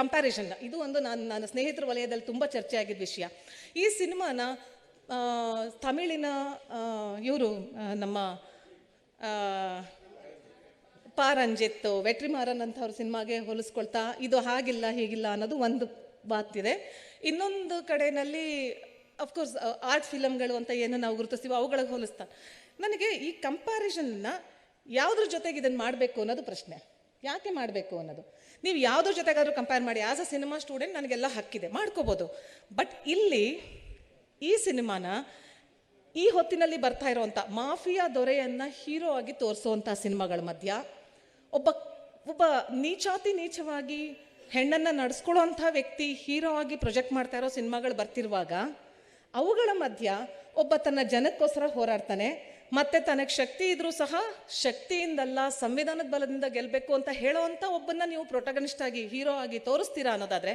ಕಂಪ್ಯಾರಿಸನ್, ಇದು ಒಂದು ನನ್ನ ಸ್ನೇಹಿತರ ವಲಯದಲ್ಲಿ ತುಂಬ ಚರ್ಚೆ ಆಗಿದ್ದ ವಿಷಯ. ಈ ಸಿನಿಮಾನ ತಮಿಳಿನ ಇವರು ನಮ್ಮ ಪಾರಂಜಿತ್, ವೆಟ್ರಿಮಾರನ್ ಅಂಥವ್ರ ಸಿನಿಮಾಗೆ ಹೋಲಿಸ್ಕೊಳ್ತಾ ಇದು ಹಾಗಿಲ್ಲ ಹೀಗಿಲ್ಲ ಅನ್ನೋದು ಒಂದು ಮಾತಿದೆ. ಇನ್ನೊಂದು ಕಡೆಯಲ್ಲಿ ಅಫ್ಕೋರ್ಸ್ ಆರ್ಟ್ ಫಿಲಮ್ಗಳು ಅಂತ ಏನು ನಾವು ಗುರುತಿಸ್ತೀವೋ ಅವುಗಳಿಗೆ ಹೋಲಿಸ್ತಾ ನನಗೆ ಈ ಕಂಪ್ಯಾರಿಸನ್ನ ಯಾವುದ್ರ ಜೊತೆಗೆ ಇದನ್ನು ಮಾಡಬೇಕು ಅನ್ನೋದು ಪ್ರಶ್ನೆ. ಯಾಕೆ ಮಾಡಬೇಕು ಅನ್ನೋದು, ನೀವು ಯಾವುದ್ರ ಜೊತೆಗಾದ್ರೂ ಕಂಪೇರ್ ಮಾಡಿ. ಆಸ್ ಅ ಸಿನಿಮಾ ಸ್ಟೂಡೆಂಟ್ ನನಗೆಲ್ಲ ಹಕ್ಕಿದೆ, ಮಾಡ್ಕೋಬೋದು. ಬಟ್ ಇಲ್ಲಿ ಈ ಸಿನಿಮಾನ ಈ ಹೊತ್ತಿನಲ್ಲಿ ಬರ್ತಾ ಇರೋವಂಥ ಮಾಫಿಯಾ ದೊರೆಯನ್ನು ಹೀರೋ ಆಗಿ ತೋರಿಸೋವಂಥ ಸಿನಿಮಾಗಳ ಮಧ್ಯ ಒಬ್ಬ ನೀಚವಾಗಿ ಹೆಣ್ಣನ್ನು ನಡೆಸ್ಕೊಳ್ಳೋವಂಥ ವ್ಯಕ್ತಿ ಹೀರೋ ಆಗಿ ಪ್ರೊಜೆಕ್ಟ್ ಮಾಡ್ತಾ ಇರೋ ಸಿನಿಮಾಗಳು ಬರ್ತಿರುವಾಗ ಅವುಗಳ ಮಧ್ಯ ಒಬ್ಬ ತನ್ನ ಜನಕ್ಕೋಸ್ಕರ ಹೋರಾಡ್ತಾನೆ, ಮತ್ತೆ ತನಗೆ ಶಕ್ತಿ ಇದ್ರೂ ಸಹ ಶಕ್ತಿಯಿಂದಲ್ಲ ಸಂವಿಧಾನದ ಬಲದಿಂದ ಗೆಲ್ಲಬೇಕು ಅಂತ ಹೇಳೋವಂಥ ಒಬ್ಬನ್ನ ನೀವು ಪ್ರೊಟಗನಿಸ್ಟ್ ಆಗಿ ಹೀರೋ ಆಗಿ ತೋರಿಸ್ತೀರಾ ಅನ್ನೋದಾದರೆ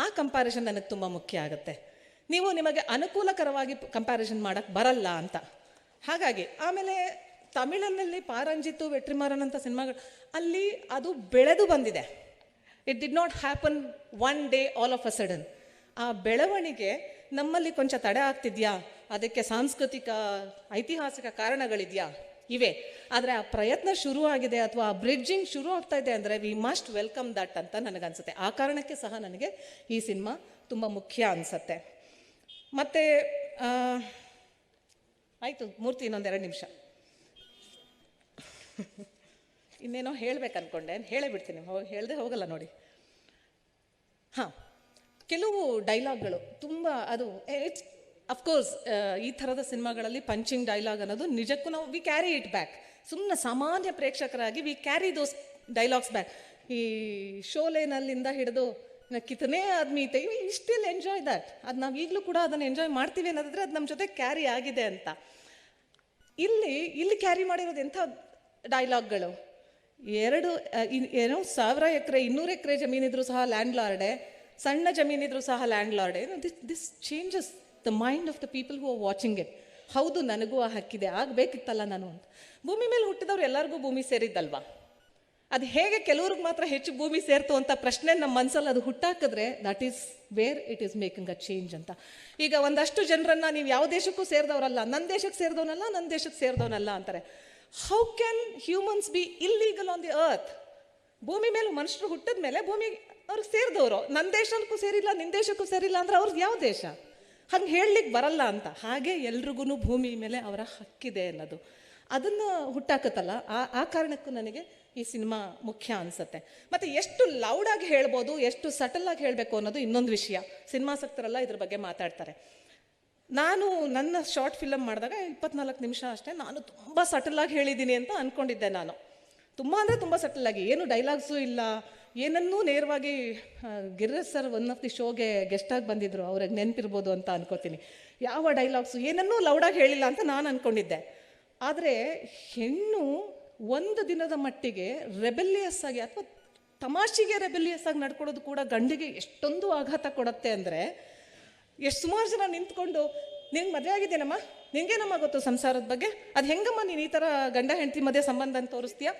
ಆ ಕಂಪ್ಯಾರಿಸನ್ ನನಗೆ ತುಂಬ ಮುಖ್ಯ ಆಗುತ್ತೆ. ನೀವು ನಿಮಗೆ ಅನುಕೂಲಕರವಾಗಿ ಕಂಪ್ಯಾರಿಸನ್ ಮಾಡೋಕ್ಕೆ ಬರಲ್ಲ ಅಂತ. ಹಾಗಾಗಿ ಆಮೇಲೆ ತಮಿಳಿನಲ್ಲಿ ಪಾರಂಜಿತ್ತು, ವೆಟ್ರಿಮಾರನ್ ಅಂತ ಸಿನಿಮಾಗಳು ಅಲ್ಲಿ ಅದು ಬೆಳೆದು ಬಂದಿದೆ. It did not happen one day all of a sudden. ಆ ಬೆಳವಣಿಗೆ ನಮ್ಮಲ್ಲಿ ಕೊಂಚ ತಡೆ ಆಗ್ತಿದ್ಯಾ, ಅದಕ್ಕೆ ಸಾಂಸ್ಕೃತಿಕ ಐತಿಹಾಸಿಕ ಕಾರಣಗಳಿದೆಯಾ? ಇವೆ. ಆದರೆ ಆ ಪ್ರಯತ್ನ ಶುರು ಆಗಿದೆ ಅಥವಾ ಆ ಬ್ರಿಡ್ಜಿಂಗ್ ಶುರು ಆಗ್ತಾ ಇದೆ ಅಂದರೆ ವಿ ಮಸ್ಟ್ ವೆಲ್ಕಮ್ ದಟ್ ಅಂತ ನನಗನ್ಸುತ್ತೆ. ಆ ಕಾರಣಕ್ಕೆ ಸಹ ನನಗೆ ಈ ಸಿನಿಮಾ ತುಂಬ ಮುಖ್ಯ ಅನಿಸುತ್ತೆ. ಮತ್ತು ಆಯಿತು ಮೂರ್ತಿ, ಇನ್ನೊಂದು 2 ನಿಮಿಷ ಇನ್ನೇನೋ ಹೇಳ್ಬೇಕು ಅಂದ್ಕೊಂಡೆ, ಹೇಳೇ ಬಿಡ್ತೀನಿ, ಹೇಳದೆ ಹೋಗಲ್ಲ ನೋಡಿ. ಹಾಂ, ಕೆಲವು ಡೈಲಾಗ್ಗಳು ತುಂಬ ಅದು ಇಟ್ಸ್ ಅಫ್ಕೋರ್ಸ್ ಈ ಥರದ ಸಿನಿಮಾಗಳಲ್ಲಿ ಪಂಚಿಂಗ್ ಡೈಲಾಗ್ ಅನ್ನೋದು ನಿಜಕ್ಕೂ ನಾವು ವಿ ಕ್ಯಾರಿ ಇಟ್ ಬ್ಯಾಕ್. ಸುಮ್ಮನೆ ಸಾಮಾನ್ಯ ಪ್ರೇಕ್ಷಕರಾಗಿ we carry those dialogues back. ಈ ಶೋಲೆನಲ್ಲಿಂದ ಹಿಡಿದು ಕಿತನೇ ಆದ್ಮಿ ಸ್ಟಿಲ್ ಎಂಜಾಯ್ ದ್ಯಾಟ್. ಅದು ನಾವು ಈಗಲೂ ಕೂಡ ಅದನ್ನು ಎಂಜಾಯ್ ಮಾಡ್ತೀವಿ ಅನ್ನೋದಾದರೆ ಅದು ನಮ್ಮ ಜೊತೆ ಕ್ಯಾರಿ ಆಗಿದೆ ಅಂತ. ಇಲ್ಲಿ ಕ್ಯಾರಿ ಮಾಡಿರೋದು ಎಂಥ ಡೈಲಾಗ್ಗಳು. 1000 ಎಕರೆ 200 ಎಕರೆ ಜಮೀನಿದ್ರು ಸಹ ಲ್ಯಾಂಡ್ ಲಾರ್ಡೆ, ಸಣ್ಣ ಜಮೀನಿದ್ರು ಸಹ ಲ್ಯಾಂಡ್ ಲಾರ್ಡೆ. This changes the mind of the people who are watching it. ಹೌದು, ನನಗೂ ಆ ಹಕ್ಕಿದೆ, ಆಗಬೇಕಿತ್ತಲ್ಲ ನಾನು ಅಂತ. ಭೂಮಿ ಮೇಲೆ ಹುಟ್ಟಿದವ್ರು ಎಲ್ಲರಿಗೂ ಭೂಮಿ ಸೇರಿದ್ದಲ್ವಾ? ಅದು ಹೇಗೆ ಕೆಲವ್ರಿಗೆ ಮಾತ್ರ ಹೆಚ್ಚು ಭೂಮಿ ಸೇರ್ತು ಅಂತ ಪ್ರಶ್ನೆ ನಮ್ಮ ಮನಸ್ಸಲ್ಲಿ ಅದು ಹುಟ್ಟಾಕಿದ್ರೆ that is where it is making a change ಅಂತ. ಈಗ ಒಂದಷ್ಟು ಜನರನ್ನು ನೀವು ಯಾವ ದೇಶಕ್ಕೂ ಸೇರಿದವರಲ್ಲ, ನನ್ನ ದೇಶಕ್ಕೆ ಸೇರಿದವನಲ್ಲ, ನನ್ನ ದೇಶಕ್ಕೆ ಸೇರಿದವನಲ್ಲ ಅಂತಾರೆ. How can humans B illegal on the earth? ಭೂಮಿ ಮೇಲೆ ಮನುಷ್ಯರು ಹುಟ್ಟಿದ ಮೇಲೆ ಭೂಮಿ ಅವ್ರಿಗೆ ಸೇರಿದವರು. ನನ್ನ ದೇಶಕ್ಕೂ ಸೇರಿಲ್ಲ, ನಿನ್ನ ದೇಶಕ್ಕೂ ಸೇರಿಲ್ಲ ಅಂದ್ರೆ ಅವ್ರದ್ದು ಯಾವ ದೇಶ? ಹಂಗೆ ಹೇಳಲಿಕ್ಕೆ ಬರಲ್ಲ ಅಂತ. ಹಾಗೆ ಎಲ್ರಿಗೂ ಭೂಮಿ ಮೇಲೆ ಅವರ ಹಕ್ಕಿದೆ ಅನ್ನೋದು, ಅದನ್ನು ಹುಟ್ಟಾಕತ್ತಲ್ಲ. ಆ ಕಾರಣಕ್ಕೂ ನನಗೆ ಈ ಸಿನಿಮಾ ಮುಖ್ಯ ಅನಿಸುತ್ತೆ. ಮತ್ತು ಎಷ್ಟು ಲೌಡಾಗಿ ಹೇಳ್ಬೋದು, ಎಷ್ಟು ಸಟಲಾಗಿ ಹೇಳಬೇಕು ಅನ್ನೋದು ಇನ್ನೊಂದು ವಿಷಯ. ಸಿನಿಮಾಸಕ್ತರೆಲ್ಲ ಇದ್ರ ಬಗ್ಗೆ ಮಾತಾಡ್ತಾರೆ. ನಾನು ನನ್ನ ಶಾರ್ಟ್ ಫಿಲಮ್ ಮಾಡಿದಾಗ 24 ನಿಮಿಷ ಅಷ್ಟೇ, ನಾನು ತುಂಬ ಸಟಲಾಗಿ ಹೇಳಿದ್ದೀನಿ ಅಂತ ಅಂದ್ಕೊಂಡಿದ್ದೆ. ನಾನು ತುಂಬ ಅಂದರೆ ತುಂಬ ಸಟಲಾಗಿ, ಏನು ಡೈಲಾಗ್ಸು ಇಲ್ಲ, ಏನನ್ನೂ ನೇರವಾಗಿ. Girish sir one of the ಶೋಗೆ ಗೆಸ್ಟಾಗಿ ಬಂದಿದ್ದರು, ಅವ್ರಿಗೆ ನೆನಪಿರ್ಬೋದು ಅಂತ ಅನ್ಕೋತೀನಿ. ಯಾವ ಡೈಲಾಗ್ಸು ಏನನ್ನೂ ಲೌಡಾಗಿ ಹೇಳಿಲ್ಲ ಅಂತ ನಾನು ಅಂದ್ಕೊಂಡಿದ್ದೆ. ಆದರೆ ಹೆಣ್ಣು ಒಂದು ದಿನದ ಮಟ್ಟಿಗೆ ರೆಬೆಲಿಯಸ್ ಆಗಿ ಅಥವಾ ತಮಾಷೆಗೆ ರೆಬೆಲಿಯಸ್ ಆಗಿ ನಡ್ಕೊಡೋದು ಕೂಡ ಗಂಡಿಗೆ ಎಷ್ಟೊಂದು ಆಘಾತ ಕೊಡುತ್ತೆ ಅಂದರೆ, ಎಷ್ಟು ಸುಮಾರು ಜನ ನಿಂತ್ಕೊಂಡು, ನಿಂಗೆ ಮದುವೆ ಆಗಿದ್ದೇನಮ್ಮ, ನಿಂಗೇನಮ್ಮ ಗೊತ್ತು ಸಂಸಾರದ ಬಗ್ಗೆ, ಅದು ಹೆಂಗಮ್ಮ ನೀನು ಈ ಥರ ಗಂಡ ಹೆಂಡತಿ ಮದುವೆ ಸಂಬಂಧ ಅಂತ ತೋರಿಸ್ತೀಯ?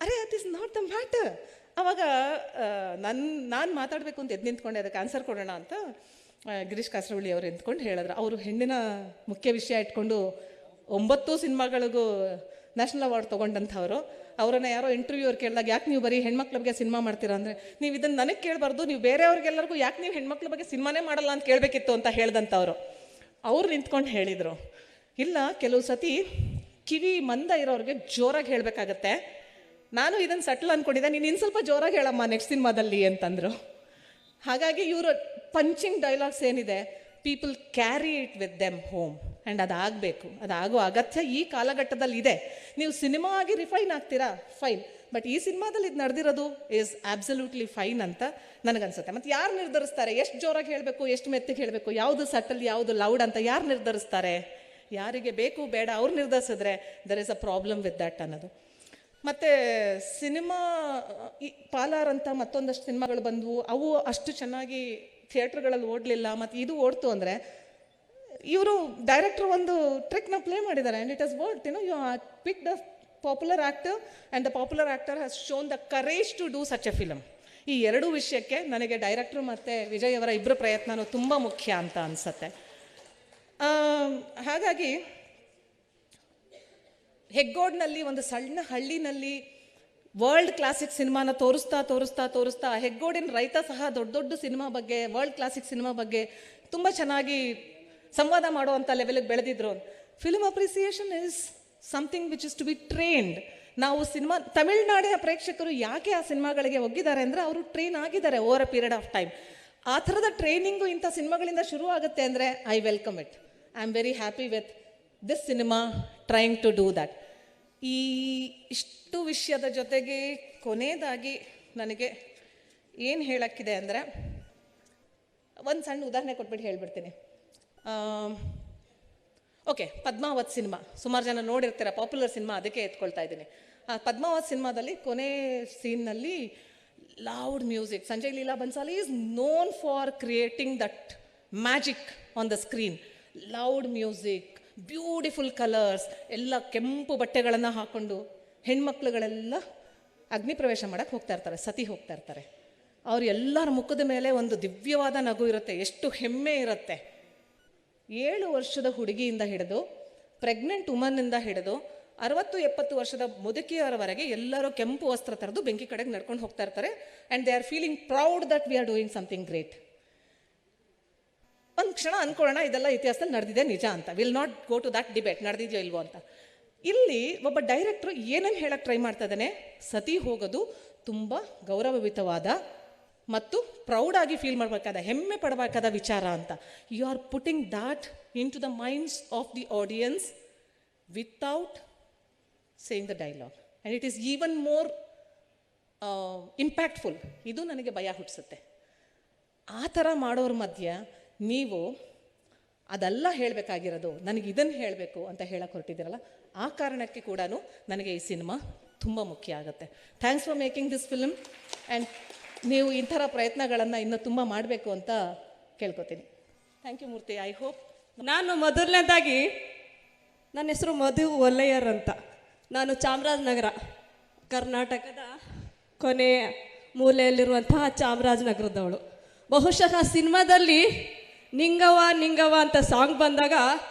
ಅರೆ that is not the matter. ಆವಾಗ ನಾನು ಮಾತಾಡಬೇಕು ಅಂತ ಎದ್ದು ನಿಂತ್ಕೊಂಡೆ, ಅದಕ್ಕೆ ಆನ್ಸರ್ ಕೊಡೋಣ ಅಂತ ಗಿರೀಶ್ ಕಾಸರವಳ್ಳಿ ಅವರು ನಿಂತ್ಕೊಂಡು ಹೇಳಿದ್ರು. ಅವರು ಹೆಣ್ಣಿನ ಮುಖ್ಯ ವಿಷಯ ಇಟ್ಕೊಂಡು 9 ಸಿನಿಮಾಗಳಿಗೂ ನ್ಯಾಷನಲ್ ಅವಾರ್ಡ್ ತೊಗೊಂಡಂಥವ್ರು. ಅವರನ್ನು ಯಾರೋ ಇಂಟರ್ವ್ಯೂವ್ರು ಕೇಳಿದಾಗ, ಯಾಕೆ ನೀವು ಬರೀ ಹೆಣ್ಮಕ್ಳ ಬಗ್ಗೆ ಸಿನಿಮಾ ಮಾಡ್ತೀರಾ ಅಂದರೆ, ನೀವು ಇದನ್ನು ನನಗೆ ಕೇಳಬಾರ್ದು, ನೀವು ಬೇರೆಯವ್ರಿಗೆಲ್ಲರಿಗೂ ಯಾಕೆ ನೀವು ಹೆಣ್ಮಕ್ಳ ಬಗ್ಗೆ ಸಿನಿಮಾನೇ ಮಾಡಲ್ಲ ಅಂತ ಕೇಳಬೇಕಿತ್ತು ಅಂತ ಹೇಳ್ದಂಥವ್ರು. ಅವ್ರು ನಿಂತ್ಕೊಂಡು ಹೇಳಿದರು, ಇಲ್ಲ ಕೆಲವು ಸತಿ ಕಿವಿ ಮಂದ ಇರೋರಿಗೆ ಜೋರಾಗಿ ಹೇಳಬೇಕಾಗತ್ತೆ, ನಾನು ಇದನ್ನು ಸಟ್ಲ್ ಅಂದ್ಕೊಂಡಿದ್ದೆ, ನೀನು ಇನ್ನು ಸ್ವಲ್ಪ ಜೋರಾಗಿ ಹೇಳಮ್ಮ ನೆಕ್ಸ್ಟ್ ಸಿನಿಮಾದಲ್ಲಿ ಅಂತಂದರು. ಹಾಗಾಗಿ ಇವರು ಪಂಚಿಂಗ್ ಡೈಲಾಗ್ಸ್ ಏನಿದೆ, people carry it with them home. And ಅದಾಗಬೇಕು, ಅದಾಗೋ ಅಗತ್ಯ ಈ ಕಾಲಘಟ್ಟದಲ್ಲಿ ಇದೆ. ನೀವು ಸಿನಿಮಾ ಆಗಿ ರಿಫೈನ್ ಆಗ್ತೀರಾ, ಫೈನ್, ಬಟ್ ಈ ಸಿನಿಮಾದಲ್ಲಿ ಇದು ನಡೆದಿರೋದು ಈಸ್ ಆಬ್ಸಲ್ಯೂಟ್ಲಿ ಫೈನ್ ಅಂತ ನನಗನ್ಸುತ್ತೆ. ಮತ್ತು ಯಾರು ನಿರ್ಧರಿಸ್ತಾರೆ ಎಷ್ಟು ಜೋರಾಗಿ ಹೇಳಬೇಕು, ಎಷ್ಟು ಮೆತ್ತಿಗೆ ಹೇಳಬೇಕು, ಯಾವುದು ಸಟಲ್ ಯಾವುದು ಲೌಡ್ ಅಂತ ಯಾರು ನಿರ್ಧರಿಸ್ತಾರೆ? ಯಾರಿಗೆ ಬೇಕು ಬೇಡ ಅವ್ರು ನಿರ್ಧರಿಸಿದ್ರೆ there is a problem with that ಅನ್ನೋದು. ಮತ್ತು ಸಿನಿಮಾ ಪಾಲಾರ್ ಅಂತ ಮತ್ತೊಂದಷ್ಟು ಸಿನಿಮಾಗಳು ಬಂದವು, ಅವು ಅಷ್ಟು ಚೆನ್ನಾಗಿ ಥಿಯೇಟ್ರ್ಗಳಲ್ಲಿ ಓಡಲಿಲ್ಲ. ಮತ್ತು ಇದು ಓಡ್ತು ಅಂದರೆ ಇವರು ಡೈರೆಕ್ಟರ್ ಒಂದು ಟ್ರಿಕ್ನ ಪ್ಲೇ ಮಾಡಿದ್ದಾರೆ, and it has worked. You pick the popular actor and the popular actor has shown the courage to do such a film. ಈ ಎರಡೂ ವಿಷಯಕ್ಕೆ ನನಗೆ ಡೈರೆಕ್ಟ್ರು ಮತ್ತು ವಿಜಯ್ ಅವರ ಇಬ್ಬರ ಪ್ರಯತ್ನವೂ ತುಂಬ ಮುಖ್ಯ ಅಂತ ಅನಿಸುತ್ತೆ. ಹಾಗಾಗಿ ಹೆಗ್ಗೋಡ್ನಲ್ಲಿ ಒಂದು ಸಣ್ಣ ಹಳ್ಳಿನಲ್ಲಿ ವರ್ಲ್ಡ್ ಕ್ಲಾಸಿಕ್ ಸಿನಿಮಾನ ತೋರಿಸ್ತಾ ಹೆಗ್ಗೋಡಿನ ರೈತ ಸಹ ದೊಡ್ಡ ದೊಡ್ಡ ಸಿನಿಮಾ ಬಗ್ಗೆ, ವರ್ಲ್ಡ್ ಕ್ಲಾಸಿಕ್ ಸಿನಿಮಾ ಬಗ್ಗೆ ತುಂಬ ಚೆನ್ನಾಗಿ ಸಂವಾದ ಮಾಡುವಂಥ ಲೆವೆಲ್ಗೆ ಬೆಳೆದಿದ್ರು. Film appreciation is something which is to be trained. ನಾವು ಸಿನಿಮಾ ತಮಿಳ್ನಾಡಿನ ಪ್ರೇಕ್ಷಕರು ಯಾಕೆ ಆ ಸಿನಿಮಾಗಳಿಗೆ ಒಗ್ಗಿದ್ದಾರೆ ಅಂದರೆ ಅವರು ಟ್ರೈನ್ ಆಗಿದ್ದಾರೆ over a period of time. ಆ ಥರದ ಟ್ರೈನಿಂಗು ಇಂಥ ಸಿನಿಮಾಗಳಿಂದ ಶುರು ಆಗುತ್ತೆ ಅಂದರೆ I welcome it. I am very happy with this cinema trying to do that. ಇಷ್ಟು ವಿಷಯದ ಜೊತೆಗೆ ಕೊನೆಯದಾಗಿ ನನಗೆ ಏನು ಹೇಳೋಕ್ಕಿದೆ ಅಂದರೆ, ಒಂದು ಸಣ್ಣ ಉದಾಹರಣೆ ಕೊಟ್ಬಿಟ್ಟು ಹೇಳ್ಬಿಡ್ತೀನಿ. ಓಕೆ, ಪದ್ಮಾವತ್ ಸಿನಿಮಾ ಸುಮಾರು ಜನ ನೋಡಿರ್ತೀರ, ಪಾಪ್ಯುಲರ್ ಸಿನಿಮಾ, ಅದಕ್ಕೆ ಎತ್ಕೊಳ್ತಾ ಇದ್ದೀನಿ. ಆ ಪದ್ಮಾವತ್ ಸಿನಿಮಾದಲ್ಲಿ ಕೊನೆ ಸೀನ್ನಲ್ಲಿ loud music. Sanjay Leela Bhansali is known for creating that magic on the screen. Loud music, beautiful colours, ಎಲ್ಲ ಕೆಂಪು ಬಟ್ಟೆಗಳನ್ನು ಹಾಕ್ಕೊಂಡು ಹೆಣ್ಮಕ್ಳುಗಳೆಲ್ಲ ಅಗ್ನಿ ಪ್ರವೇಶ ಮಾಡೋಕ್ಕೆ ಹೋಗ್ತಾ ಇರ್ತಾರೆ, ಸತಿ ಹೋಗ್ತಾ ಇರ್ತಾರೆ. ಅವ್ರು ಎಲ್ಲರ ಮುಖದ ಮೇಲೆ ಒಂದು ದಿವ್ಯವಾದ ನಗು ಇರುತ್ತೆ, ಎಷ್ಟು ಹೆಮ್ಮೆ ಇರುತ್ತೆ. 7 ವರ್ಷದ ಹುಡುಗಿಯಿಂದ ಹಿಡಿದು ಪ್ರೆಗ್ನೆಂಟ್ ವುಮನ್ನಿಂದ ಹಿಡಿದು 60-70 ವರ್ಷದ ಮುದುಕಿಯವರವರೆಗೆ ಎಲ್ಲರೂ ಕೆಂಪು ವಸ್ತ್ರ ತರದು ಬೆಂಕಿ ಕಡೆಗೆ ನಡ್ಕೊಂಡು ಹೋಗ್ತಾ ಇರ್ತಾರೆ. And they are feeling proud that we are doing something great. ಒಂದು ಕ್ಷಣ ಅಂದ್ಕೊಳ್ಳೋಣ ಇದೆಲ್ಲ ಇತಿಹಾಸದಲ್ಲಿ ನಡೆದಿದೆ ನಿಜ ಅಂತ. Will not go to that debate, ನಡೆದಿದೆಯೋ ಇಲ್ವೋ ಅಂತ. ಇಲ್ಲಿ ಒಬ್ಬ ಡೈರೆಕ್ಟ್ರು ಏನೇನು ಹೇಳಕ್ಕೆ ಟ್ರೈ ಮಾಡ್ತಾ ಇದ್ದಾನೆ, ಸತಿ ಹೋಗೋದು ತುಂಬ ಗೌರವಯುತವಾದ ಮತ್ತು ಪ್ರೌಡಾಗಿ ಫೀಲ್ ಮಾಡಬೇಕಾದ, ಹೆಮ್ಮೆ ಪಡಬೇಕಾದ ವಿಚಾರ ಅಂತ. You are putting that into the minds of the audience without saying the dialogue, and it is even more impactful. ಇದು ನನಗೆ ಭಯ ಹುಟ್ಟಿಸುತ್ತೆ. ಆ ಥರ ಮಾಡೋರ ಮಧ್ಯೆ ನೀವು ಅದೆಲ್ಲ ಹೇಳಬೇಕಾಗಿರೋದು, ನನಗೆ ಇದನ್ನು ಹೇಳಬೇಕು ಅಂತ ಹೇಳಕ್ಕೆ ಹೊರಟಿದ್ದೀರಲ್ಲ, ಆ ಕಾರಣಕ್ಕೆ ಕೂಡ ನನಗೆ ಈ ಸಿನಿಮಾ ತುಂಬ ಮುಖ್ಯ ಆಗುತ್ತೆ. Thanks for making this film, and ನೀವು ಈ ಥರ ಪ್ರಯತ್ನಗಳನ್ನು ಇನ್ನೂ ತುಂಬ ಮಾಡಬೇಕು ಅಂತ ಕೇಳ್ಕೊತೀನಿ. Thank you Murthy. I hope. ನಾನು ಮೊದಲನೇದಾಗಿ, ನನ್ನ ಹೆಸರು ಮಧು ಒಲ್ಲೆಯರ್ ಅಂತ. ನಾನು ಚಾಮರಾಜನಗರ, ಕರ್ನಾಟಕದ ಕೊನೆಯ ಮೂಲೆಯಲ್ಲಿರುವಂತಹ ಚಾಮರಾಜನಗರದವಳು. ಬಹುಶಃ ಸಿನಿಮಾದಲ್ಲಿ ನಿಂಗವ್ವ ನಿಂಗವ್ವ ಅಂತ ಸಾಂಗ್ ಬಂದಾಗ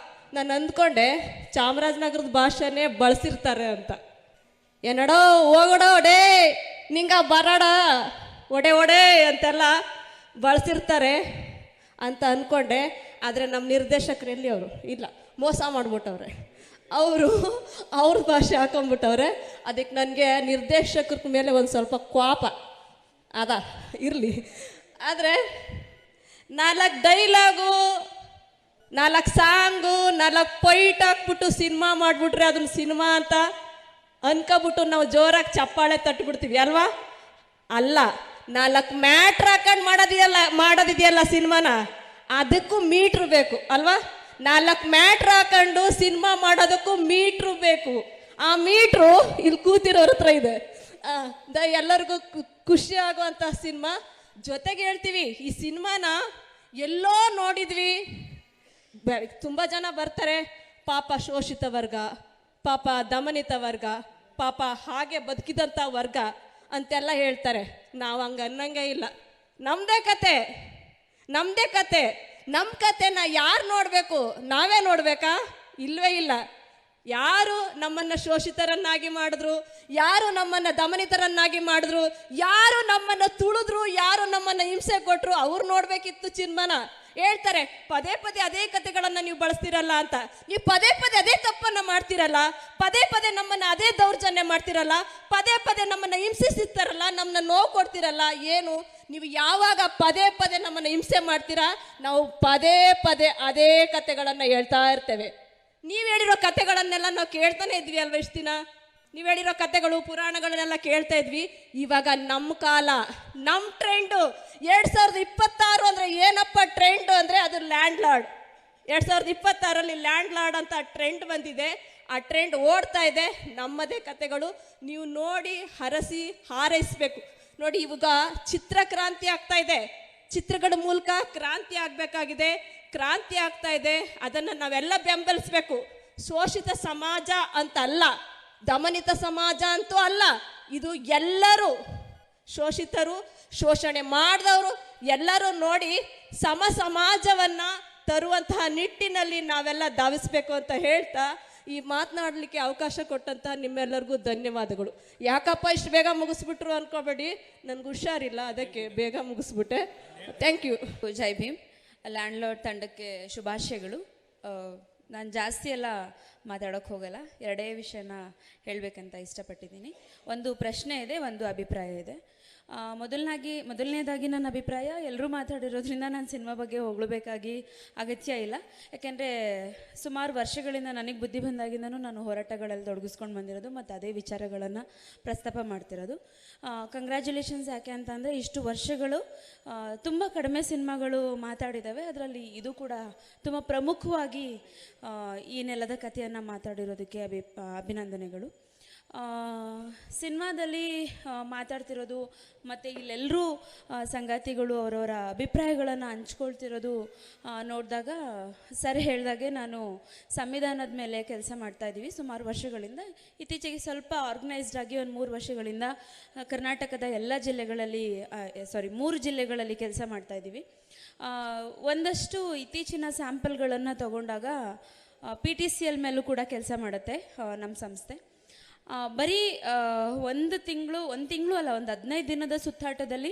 ನಾನು ಅಂದ್ಕೊಂಡೆ ಚಾಮರಾಜನಗರದ ಭಾಷೆನೇ ಬಳಸಿರ್ತಾರೆ ಅಂತ. ಏನಡೋ ಹೋಗಡೋ ಡೇ ನಿಂಗ ಬರಡ ಒಡೆ ಒಡೆ ಅಂತೆಲ್ಲ ಬಳಸಿರ್ತಾರೆ ಅಂತ ಅಂದ್ಕೊಂಡೆ. ಆದರೆ ನಮ್ಮ ನಿರ್ದೇಶಕರಲ್ಲಿ ಅವರು ಇಲ್ಲ, ಮೋಸ ಮಾಡಿಬಿಟ್ಟವ್ರೆ. ಅವರು ಅವ್ರ ಭಾಷೆ ಹಾಕೊಂಡ್ಬಿಟ್ಟವ್ರೆ. ಅದಕ್ಕೆ ನನಗೆ ನಿರ್ದೇಶಕರ ಮೇಲೆ ಒಂದು ಸ್ವಲ್ಪ ಕೋಪ ಅದ ಇರಲಿ. ಆದರೆ 4 ಡೈಲಾಗು, 4 ಸಾಂಗು, 4 ಫೈಟ್ ಹಾಕ್ಬಿಟ್ಟು ಸಿನಿಮಾ ಮಾಡಿಬಿಟ್ರೆ ಅದನ್ನ ಸಿನಿಮಾ ಅಂತ ಅನ್ಕೊಬಿಟ್ಟು ನಾವು ಜೋರಾಗಿ ಚಪ್ಪಾಳೆ ತಟ್ಬಿಡ್ತೀವಿ ಅಲ್ವಾ? ಅಲ್ಲ, 4 ಮ್ಯಾಟ್ರ್ ಹಾಕೊಂಡು ಮಾಡೋದಿದೆಯಲ್ಲ ಸಿನಿಮಾನ, ಅದಕ್ಕೂ ಮೀಟ್ರ್ ಬೇಕು ಅಲ್ವಾ? 4 ಮ್ಯಾಟ್ರ್ ಹಾಕೊಂಡು ಸಿನಿಮಾ ಮಾಡೋದಕ್ಕೂ ಮೀಟ್ರು ಬೇಕು. ಆ ಮೀಟ್ರು ಇಲ್ಲಿ ಕೂತಿರೋರ ಹತ್ರ ಇದೆ. ಎಲ್ಲರಿಗೂ ಖುಷಿ ಆಗುವಂಥ ಸಿನಿಮಾ. ಜೊತೆಗೆ ಹೇಳ್ತೀವಿ, ಈ ಸಿನಿಮಾನ ಎಲ್ಲೋ ನೋಡಿದ್ವಿ. ತುಂಬ ಜನ ಬರ್ತಾರೆ, ಪಾಪ ಶೋಷಿತ ವರ್ಗ, ಪಾಪ ದಮನಿತ ವರ್ಗ, ಪಾಪ ಹಾಗೆ ಬದುಕಿದಂಥ ವರ್ಗ ಅಂತೆಲ್ಲ ಹೇಳ್ತಾರೆ. ನಾವು ಹಂಗೆ ಅನ್ನಂಗೆ ಇಲ್ಲ. ನಮ್ಮದೇ ಕತೆ, ನಮ್ಮದೇ ಕತೆ. ನಮ್ಮ ಕತೆನ ಯಾರು ನೋಡಬೇಕು? ನಾವೇ ನೋಡಬೇಕಾ? ಇಲ್ಲವೇ ಇಲ್ಲ. ಯಾರು ನಮ್ಮನ್ನು ಶೋಷಿತರನ್ನಾಗಿ ಮಾಡಿದ್ರು, ಯಾರು ನಮ್ಮನ್ನು ದಮನಿತರನ್ನಾಗಿ ಮಾಡಿದ್ರು, ಯಾರು ನಮ್ಮನ್ನು ತುಳಿದ್ರು, ಯಾರು ನಮ್ಮನ್ನು ಹಿಂಸೆ ಕೊಟ್ಟರು, ಅವ್ರು ನೋಡಬೇಕಿತ್ತು ಸಿನಿಮಾನ. ಹೇಳ್ತಾರೆ ಪದೇ ಪದೇ ಅದೇ ಕತೆಗಳನ್ನು ನೀವು ಬಳಸ್ತಿರಲ್ಲ ಅಂತ. ನೀವು ಪದೇ ಪದೇ ಅದೇ ತಪ್ಪನ್ನು ಮಾಡ್ತಿರಲ್ಲ, ಪದೇ ಪದೇ ನಮ್ಮನ್ನು ಅದೇ ದೌರ್ಜನ್ಯ ಮಾಡ್ತಿರಲ್ಲ, ಪದೇ ಪದೇ ನಮ್ಮನ್ನು ಹಿಂಸಿಸ್ತಾರಲ್ಲ, ನಮ್ಮನ್ನ ನೋವು ಕೊಡ್ತಿರಲ್ಲ. ಏನು ನೀವು ಯಾವಾಗ ಪದೇ ಪದೇ ನಮ್ಮನ್ನು ಹಿಂಸೆ ಮಾಡ್ತೀರಾ, ನಾವು ಪದೇ ಪದೇ ಅದೇ ಕತೆಗಳನ್ನು ಹೇಳ್ತಾ ಇರ್ತೇವೆ. ನೀವು ಹೇಳಿರೋ ಕತೆಗಳನ್ನೆಲ್ಲ ನಾವು ಕೇಳ್ತಾನೆ ಇದ್ವಿ ಅಲ್ವ ಇಷ್ಟು ದಿನ? ನೀವು ಹೇಳಿರೋ ಕತೆಗಳು, ಪುರಾಣಗಳನ್ನೆಲ್ಲ ಕೇಳ್ತಾ ಇದ್ವಿ. ಇವಾಗ ನಮ್ಮ ಕಾಲ, ನಮ್ಮ ಟ್ರೆಂಡು 2026 ಅಂದರೆ ಏನಪ್ಪ ಟ್ರೆಂಡು ಅಂದರೆ ಅದು ಲ್ಯಾಂಡ್ ಲಾರ್ಡ್. 2026ರಲ್ಲಿ ಲ್ಯಾಂಡ್ ಲಾರ್ಡ್ ಅಂತ ಟ್ರೆಂಡ್ ಬಂದಿದೆ. ಆ ಟ್ರೆಂಡ್ ಓಡ್ತಾ ಇದೆ. ನಮ್ಮದೇ ಕತೆಗಳು ನೀವು ನೋಡಿ ಹರಸಿ ಹಾರೈಸಬೇಕು. ನೋಡಿ, ಇವಾಗ ಚಿತ್ರಕ್ರಾಂತಿ ಆಗ್ತಾ ಇದೆ. ಚಿತ್ರಗಳ ಮೂಲಕ ಕ್ರಾಂತಿ ಆಗಬೇಕಾಗಿದೆ. ಕ್ರಾಂತಿ ಆಗ್ತಾ ಇದೆ. ಅದನ್ನು ನಾವೆಲ್ಲ ಬೆಂಬಲಿಸಬೇಕು. ಶೋಷಿತ ಸಮಾಜ ಅಂತ ಅಲ್ಲ, ದಮನಿತ ಸಮಾಜ ಅಂತೂ ಅಲ್ಲ. ಇದು ಎಲ್ಲರೂ, ಶೋಷಿತರು, ಶೋಷಣೆ ಮಾಡಿದವರು ಎಲ್ಲರೂ ನೋಡಿ ಸಮ ಸಮಾಜವನ್ನು ತರುವಂತಹ ನಿಟ್ಟಿನಲ್ಲಿ ನಾವೆಲ್ಲ ಧಾವಿಸ್ಬೇಕು ಅಂತ ಹೇಳ್ತಾ ಈ ಮಾತನಾಡಲಿಕ್ಕೆ ಅವಕಾಶ ಕೊಟ್ಟಂತಹ ನಿಮ್ಮೆಲ್ಲರಿಗೂ ಧನ್ಯವಾದಗಳು. ಯಾಕಪ್ಪ ಇಷ್ಟು ಬೇಗ ಮುಗಿಸ್ಬಿಟ್ರು ಅನ್ಕೋಬೇಡಿ, ನನಗೆ ಹುಷಾರಿಲ್ಲ, ಅದಕ್ಕೆ ಬೇಗ ಮುಗಿಸ್ಬಿಟ್ಟೆ. Thank you. Jai Bhim. Landlord ತಂಡಕ್ಕೆ ಶುಭಾಶಯಗಳು. ನಾನು ಜಾಸ್ತಿ ಎಲ್ಲ ಮಾತಾಡೋಕ್ಕೆ ಹೋಗಲ್ಲ. 2 ವಿಷಯನ ಹೇಳಬೇಕಂತ ಇಷ್ಟಪಟ್ಟಿದ್ದೀನಿ. ಒಂದು ಪ್ರಶ್ನೆ ಇದೆ, ಒಂದು ಅಭಿಪ್ರಾಯ ಇದೆ. ಮೊದಲನೇದಾಗಿ ನನ್ನ ಅಭಿಪ್ರಾಯ, ಎಲ್ಲರೂ ಮಾತಾಡಿರೋದ್ರಿಂದ ನಾನು ಸಿನಿಮಾ ಬಗ್ಗೆ ಹೊಗಳಬೇಕಾಗಿ ಅಗತ್ಯ ಇಲ್ಲ. ಯಾಕೆಂದರೆ ಸುಮಾರು ವರ್ಷಗಳಿಂದ ನನಗೆ ಬುದ್ಧಿ ಬಂದಾಗಿಂದನೂ ನಾನು ಹೋರಾಟಗಳಲ್ಲಿ ತೊಡಗಿಸ್ಕೊಂಡು ಬಂದಿರೋದು ಮತ್ತು ಅದೇ ವಿಚಾರಗಳನ್ನು ಪ್ರಸ್ತಾಪ ಮಾಡ್ತಿರೋದು. ಕಂಗ್ರ್ಯಾಚುಲೇಷನ್ಸ್. ಯಾಕೆ ಅಂತಂದರೆ ಇಷ್ಟು ವರ್ಷಗಳು ತುಂಬ ಕಡಿಮೆ ಸಿನಿಮಾಗಳು ಮಾತಾಡಿದ್ದಾವೆ. ಅದರಲ್ಲಿ ಇದು ಕೂಡ ತುಂಬ ಪ್ರಮುಖವಾಗಿ ಈ ನೆಲದ ಕಥೆಯನ್ನು ಮಾತಾಡಿರೋದಕ್ಕೆ ಅಭಿನಂದನೆಗಳು. ಸಿನಿಮಾದಲ್ಲಿ ಮಾತಾಡ್ತಿರೋದು ಮತ್ತು ಇಲ್ಲೆಲ್ಲರೂ ಸಂಗಾತಿಗಳು ಅವರವರ ಅಭಿಪ್ರಾಯಗಳನ್ನು ಹಂಚ್ಕೊಳ್ತಿರೋದು ನೋಡಿದಾಗ ಸರ್ ಹೇಳಿದಾಗೆ ನಾನು ಸಂವಿಧಾನದ ಮೇಲೆ ಕೆಲಸ ಮಾಡ್ತಾಯಿದ್ದೀವಿ ಸುಮಾರು ವರ್ಷಗಳಿಂದ. ಇತ್ತೀಚೆಗೆ ಸ್ವಲ್ಪ ಆರ್ಗನೈಸ್ಡ್ ಆಗಿ ಒಂದು 3 ವರ್ಷಗಳಿಂದ ಕರ್ನಾಟಕದ ಎಲ್ಲ ಜಿಲ್ಲೆಗಳಲ್ಲಿ 3 ಜಿಲ್ಲೆಗಳಲ್ಲಿ ಕೆಲಸ ಮಾಡ್ತಾಯಿದ್ದೀವಿ. ಒಂದಷ್ಟು ಇತ್ತೀಚಿನ ಸ್ಯಾಂಪಲ್ಗಳನ್ನು ತಗೊಂಡಾಗ PTCL ಮೇಲೂ ಕೂಡ ಕೆಲಸ ಮಾಡುತ್ತೆ ನಮ್ಮ ಸಂಸ್ಥೆ. ಬರೀ ಒಂದು ತಿಂಗಳು ಅಲ್ಲ, ಒಂದು 15 ದಿನದ ಸುತ್ತಾಟದಲ್ಲಿ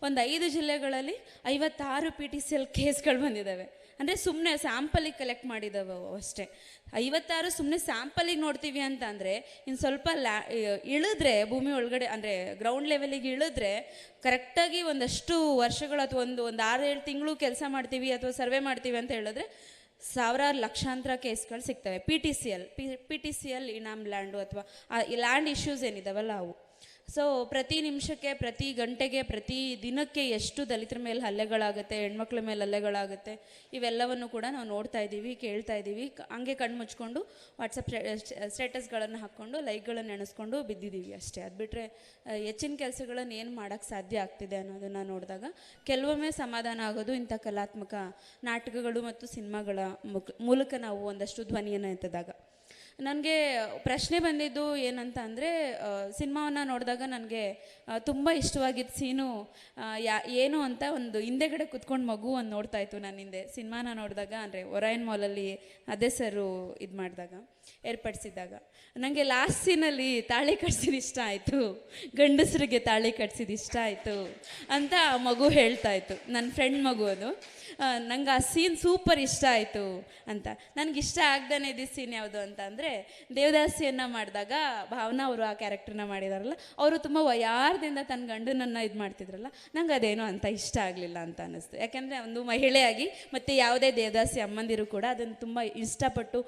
ಒಂದು 5 ಜಿಲ್ಲೆಗಳಲ್ಲಿ 56 PTCL ಕೇಸ್ಗಳು ಬಂದಿದ್ದಾವೆ. ಅಂದರೆ ಸುಮ್ಮನೆ ಸ್ಯಾಂಪಲಿಗೆ ಕಲೆಕ್ಟ್ ಮಾಡಿದ್ದಾವೆ ಅಷ್ಟೇ. 56 ಸುಮ್ಮನೆ ಸ್ಯಾಂಪಲಿಗೆ ನೋಡ್ತೀವಿ ಅಂತ ಅಂದರೆ ಇನ್ನು ಸ್ವಲ್ಪ ಇಳಿದ್ರೆ ಭೂಮಿ ಒಳಗಡೆ, ಅಂದರೆ ಗ್ರೌಂಡ್ ಲೆವೆಲಿಗೆ ಇಳಿದ್ರೆ ಕರೆಕ್ಟಾಗಿ ಒಂದಷ್ಟು ವರ್ಷಗಳು ಅಥವಾ ಒಂದು 6-7 ತಿಂಗಳು ಕೆಲಸ ಮಾಡ್ತೀವಿ ಅಥವಾ ಸರ್ವೆ ಮಾಡ್ತೀವಿ ಅಂತ ಹೇಳಿದ್ರೆ ಸಾವಿರಾರು ಲಕ್ಷಾಂತರ ಕೇಸ್ಗಳು ಸಿಗ್ತವೆ. PTCL ಇನಾಮ್ ಲ್ಯಾಂಡು ಅಥವಾ ಈ ಲ್ಯಾಂಡ್ ಇಶ್ಯೂಸ್ ಏನಿದಾವಲ್ಲ ಅವು. ಸೊ ಪ್ರತಿ ನಿಮಿಷಕ್ಕೆ, ಪ್ರತಿ ಗಂಟೆಗೆ, ಪ್ರತಿ ದಿನಕ್ಕೆ ಎಷ್ಟು ದಲಿತರ ಮೇಲೆ ಹಲ್ಲೆಗಳಾಗುತ್ತೆ, ಹೆಣ್ಮಕ್ಳ ಮೇಲೆ ಹಲ್ಲೆಗಳಾಗುತ್ತೆ, ಇವೆಲ್ಲವನ್ನು ಕೂಡ ನಾವು ನೋಡ್ತಾ ಇದ್ದೀವಿ, ಕೇಳ್ತಾ ಇದ್ದೀವಿ. ಹಂಗೆ ಕಣ್ಣು ಮುಚ್ಕೊಂಡು ವಾಟ್ಸಪ್ ಸ್ಟೇಟಸ್ಗಳನ್ನು ಹಾಕ್ಕೊಂಡು ಲೈಕ್ಗಳನ್ನು ಎಣಿಸ್ಕೊಂಡು ಬಿದ್ದಿದ್ದೀವಿ ಅಷ್ಟೇ. ಅದು ಬಿಟ್ಟರೆ ಹೆಚ್ಚಿನ ಕೆಲಸಗಳನ್ನು ಏನು ಮಾಡೋಕ್ಕೆ ಸಾಧ್ಯ ಆಗ್ತಿದೆ ಅನ್ನೋದನ್ನು ನೋಡಿದಾಗ ಕೆಲವೊಮ್ಮೆ ಸಮಾಧಾನ ಆಗೋದು ಇಂಥ ಕಲಾತ್ಮಕ ನಾಟಕಗಳು ಮತ್ತು ಸಿನಿಮಾಗಳ ಮೂಲಕ ನಾವು ಒಂದಷ್ಟು ಧ್ವನಿಯನ್ನು ಎತ್ತಿದಾಗ. ನನಗೆ ಪ್ರಶ್ನೆ ಬಂದಿದ್ದು ಏನಂತ ಅಂದರೆ ಸಿನಿಮಾವನ್ನು ನೋಡಿದಾಗ ನನಗೆ ತುಂಬ ಇಷ್ಟವಾಗಿದ್ದ ಸೀನು ಏನು ಅಂತ ಒಂದು ಹಿಂದೆಗಡೆ ಕುತ್ಕೊಂಡು ಮಗು ಒಂದು ನೋಡ್ತಾ ಇತ್ತು ನನ್ನ ಹಿಂದೆ ಸಿನಿಮಾನ ನೋಡಿದಾಗ, ಅಂದರೆ ಒರೈನ್ ಮಾಲಲ್ಲಿ ಅದೇ ಸರು ಇದು ಮಾಡಿದಾಗ ಏರ್ಪಡಿಸಿದಾಗ ನನಗೆ ಲಾಸ್ಟ್ ಸೀನಲ್ಲಿ ತಾಳಿ ಕಟ್ಸಿದ್ದು ಇಷ್ಟ ಆಯಿತು, ಗಂಡಸರಿಗೆ ತಾಳಿ ಕಟ್ಸಿದ್ದು ಇಷ್ಟ ಆಯಿತು ಅಂತ ಆ ಮಗು ಹೇಳ್ತಾ ಇತ್ತು. ನನ್ನ ಫ್ರೆಂಡ್ ಮಗು ಅದು. ನಂಗೆ ಆ ಸೀನ್ ಸೂಪರ್ ಇಷ್ಟ ಆಯಿತು ಅಂತ. ನನಗೆ ಇಷ್ಟ ಆಗ್ದೇ ಇದ್ದಿದ್ದ ಸೀನ್ ಯಾವುದು ಅಂತ ಅಂದರೆ, ದೇವದಾಸಿಯನ್ನು ಮಾಡಿದಾಗ ಭಾವನಾ ಅವರು ಆ ಕ್ಯಾರೆಕ್ಟರ್ನ ಮಾಡಿದಾರಲ್ಲ, ಅವರು ತುಂಬ ವಯಾರದಿಂದ ತನ್ನ ಗಂಡನನ್ನು ಇದು ಮಾಡ್ತಿದ್ರಲ್ಲ, ನಂಗೆ ಅದೇನೋ ಅಂತ ಇಷ್ಟ ಆಗಲಿಲ್ಲ ಅಂತ ಅನ್ನಿಸ್ತು. ಯಾಕೆಂದರೆ ಒಂದು ಮಹಿಳೆಯಾಗಿ ಮತ್ತು ಯಾವುದೇ ದೇವದಾಸಿ ಅಮ್ಮಂದಿರು ಕೂಡ ಅದನ್ನು ತುಂಬ ಇಷ್ಟಪಟ್ಟು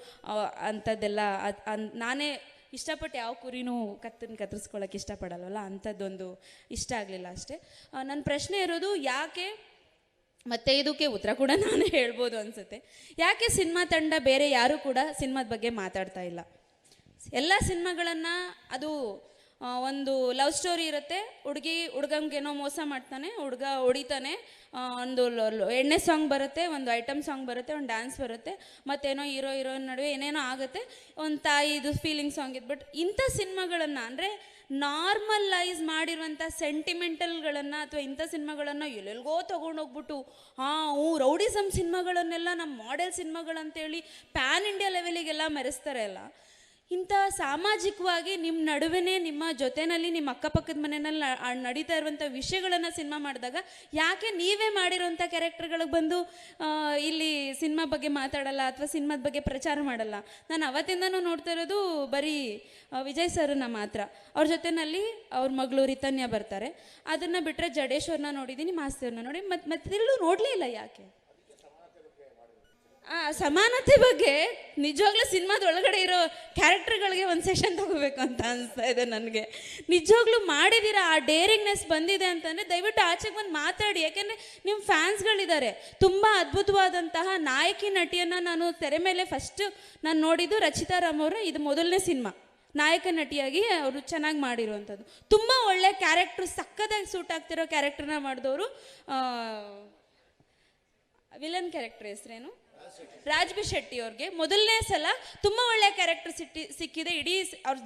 ಅಂಥದ್ದೆಲ್ಲ ನಾನೇ ಇಷ್ಟಪಟ್ಟು ಯಾವ ಕುರಿನೂ ಕತ್ತರಿಸ್ಕೊಳ್ಳೋಕೆ ಇಷ್ಟಪಡಲ್ವಲ್ಲ, ಅಂಥದ್ದೊಂದು ಇಷ್ಟ ಆಗಲಿಲ್ಲ ಅಷ್ಟೇ. ನನ್ನ ಪ್ರಶ್ನೆ ಇರೋದು ಯಾಕೆ, ಮತ್ತು ಇದಕ್ಕೆ ಉತ್ತರ ಕೂಡ ನಾನೇ ಹೇಳ್ಬೋದು ಅನಿಸುತ್ತೆ, ಯಾಕೆ ಸಿನಿಮಾ ತಂಡ ಬೇರೆ ಯಾರೂ ಕೂಡ ಸಿನಿಮಾದ ಬಗ್ಗೆ ಮಾತಾಡ್ತಾ ಇಲ್ಲ? ಎಲ್ಲ ಸಿನಿಮಾಗಳನ್ನು ಅದು ಒಂದು ಲವ್ ಸ್ಟೋರಿ ಇರುತ್ತೆ, ಹುಡುಗಂಗೇನೋ ಮೋಸ ಮಾಡ್ತಾನೆ, ಹುಡುಗ ಹೊಡಿತಾನೆ, ಒಂದು ಎಣ್ಣೆ ಸಾಂಗ್ ಬರುತ್ತೆ, ಒಂದು ಐಟಮ್ ಸಾಂಗ್ ಬರುತ್ತೆ, ಒಂದು ಡ್ಯಾನ್ಸ್ ಬರುತ್ತೆ, ಮತ್ತೇನೋ ಹೀರೋಯಿನ್ ನಡುವೆ ಏನೇನೋ ಆಗುತ್ತೆ, ಒಂದು ತಾಯಿದು ಫೀಲಿಂಗ್ ಸಾಂಗ್ ಇದು. ಬಟ್ ಇಂಥ ಸಿನಿಮಾಗಳನ್ನು ಅಂದರೆ ನಾರ್ಮಲೈಸ್ ಮಾಡಿರುವಂಥ ಸೆಂಟಿಮೆಂಟಲ್ಗಳನ್ನು ಅಥವಾ ಇಂಥ ಸಿನಿಮಾಗಳನ್ನು ಎಲ್ಲೆಲ್ಗೋ ತೊಗೊಂಡೋಗ್ಬಿಟ್ಟು ರೌಡಿಸಮ್ ಸಿನಿಮಾಗಳನ್ನೆಲ್ಲ ನಮ್ಮ ಮಾಡೆಲ್ ಸಿನಿಮಾಗಳಂತೇಳಿ ಪ್ಯಾನ್ ಇಂಡಿಯಾ ಲೆವೆಲಿಗೆಲ್ಲ ಮೆರೆಸ್ತಾರೆ ಅಲ್ಲ. ಇಂಥ ಸಾಮಾಜಿಕವಾಗಿ ನಿಮ್ಮ ನಡುವೆನೇ, ನಿಮ್ಮ ಜೊತೆಯಲ್ಲಿ, ನಿಮ್ಮ ಅಕ್ಕಪಕ್ಕದ ಮನೆಯಲ್ಲಿ ನಡೀತಾ ಇರುವಂಥ ವಿಷಯಗಳನ್ನು ಸಿನಿಮಾ ಮಾಡಿದಾಗ ಯಾಕೆ ನೀವೇ ಮಾಡಿರೋಂಥ ಕ್ಯಾರೆಕ್ಟರ್ಗಳಿಗೆ ಬಂದು ಇಲ್ಲಿ ಸಿನಿಮಾ ಬಗ್ಗೆ ಮಾತಾಡಲ್ಲ ಅಥವಾ ಸಿನಿಮಾದ ಬಗ್ಗೆ ಪ್ರಚಾರ ಮಾಡಲ್ಲ? ನಾನು ಅವತ್ತಿಂದನೂ ನೋಡ್ತಾ ಇರೋದು ಬರೀ ವಿಜಯ್ ಸರ್ನ ಮಾತ್ರ. ಅವ್ರ ಜೊತೆಯಲ್ಲಿ ಅವ್ರ ಮಗಳು ರಿತನ್ಯ ಬರ್ತಾರೆ, ಅದನ್ನು ಬಿಟ್ಟರೆ ಜಡೇಶ್ವರ್ನ ನೋಡಿದ್ದೀನಿ, ಮಾಸ್ತಿಯವ್ರನ್ನ ನೋಡಿ, ಮತ್ತೆಲ್ಲೂ ನೋಡಲೇ ಇಲ್ಲ. ಯಾಕೆ? ಸಮಾನತೆ ಬಗ್ಗೆ ನಿಜವಾಗ್ಲೂ ಸಿನಿಮಾದ ಒಳಗಡೆ ಇರೋ ಕ್ಯಾರೆಕ್ಟರ್ಗಳಿಗೆ ಒಂದು ಸೆಷನ್ ತಗೋಬೇಕು ಅಂತ ಅನಿಸ್ತಾ ಇದೆ ನನಗೆ. ನಿಜವಾಗ್ಲೂ ಮಾಡಿದ್ದೀರಾ, ಆ ಡೇರಿಂಗ್ನೆಸ್ ಬಂದಿದೆ ಅಂತಂದರೆ ದಯವಿಟ್ಟು ಆಚೆಗೆ ಬಂದು ಮಾತಾಡಿ. ಯಾಕೆಂದರೆ ನಿಮ್ಮ ಫ್ಯಾನ್ಸ್ಗಳಿದ್ದಾರೆ. ತುಂಬ ಅದ್ಭುತವಾದಂತಹ ನಾಯಕಿ ನಟಿಯನ್ನು ನಾನು ತೆರೆ ಮೇಲೆ ಫಸ್ಟ್ ನಾನು ನೋಡಿದ್ದು ರಚಿತಾ ರಾಮ್ ಅವರ ಇದು ಮೊದಲನೇ ಸಿನಿಮಾ ನಾಯಕ ನಟಿಯಾಗಿ ಅವರು ಚೆನ್ನಾಗಿ ಮಾಡಿರುವಂಥದ್ದು. ತುಂಬ ಒಳ್ಳೆ ಕ್ಯಾರೆಕ್ಟ್ರು, ಸಕ್ಕದಾಗಿ ಸೂಟ್ ಆಗ್ತಿರೋ ಕ್ಯಾರೆಕ್ಟರ್ನ ಮಾಡಿದವರು. ವಿಲನ್ ಕ್ಯಾರೆಕ್ಟರ್ ಹೆಸರೇನು? ರಾಜ್ ಬಿ ಶೆಟ್ಟಿ ಅವ್ರಿಗೆ ಮೊದಲನೇ ಸಲ ತುಂಬ ಒಳ್ಳೆಯ ಕ್ಯಾರೆಕ್ಟರ್ ಸಿಕ್ಕಿದೆ. ಇಡೀ ಅವ್ರ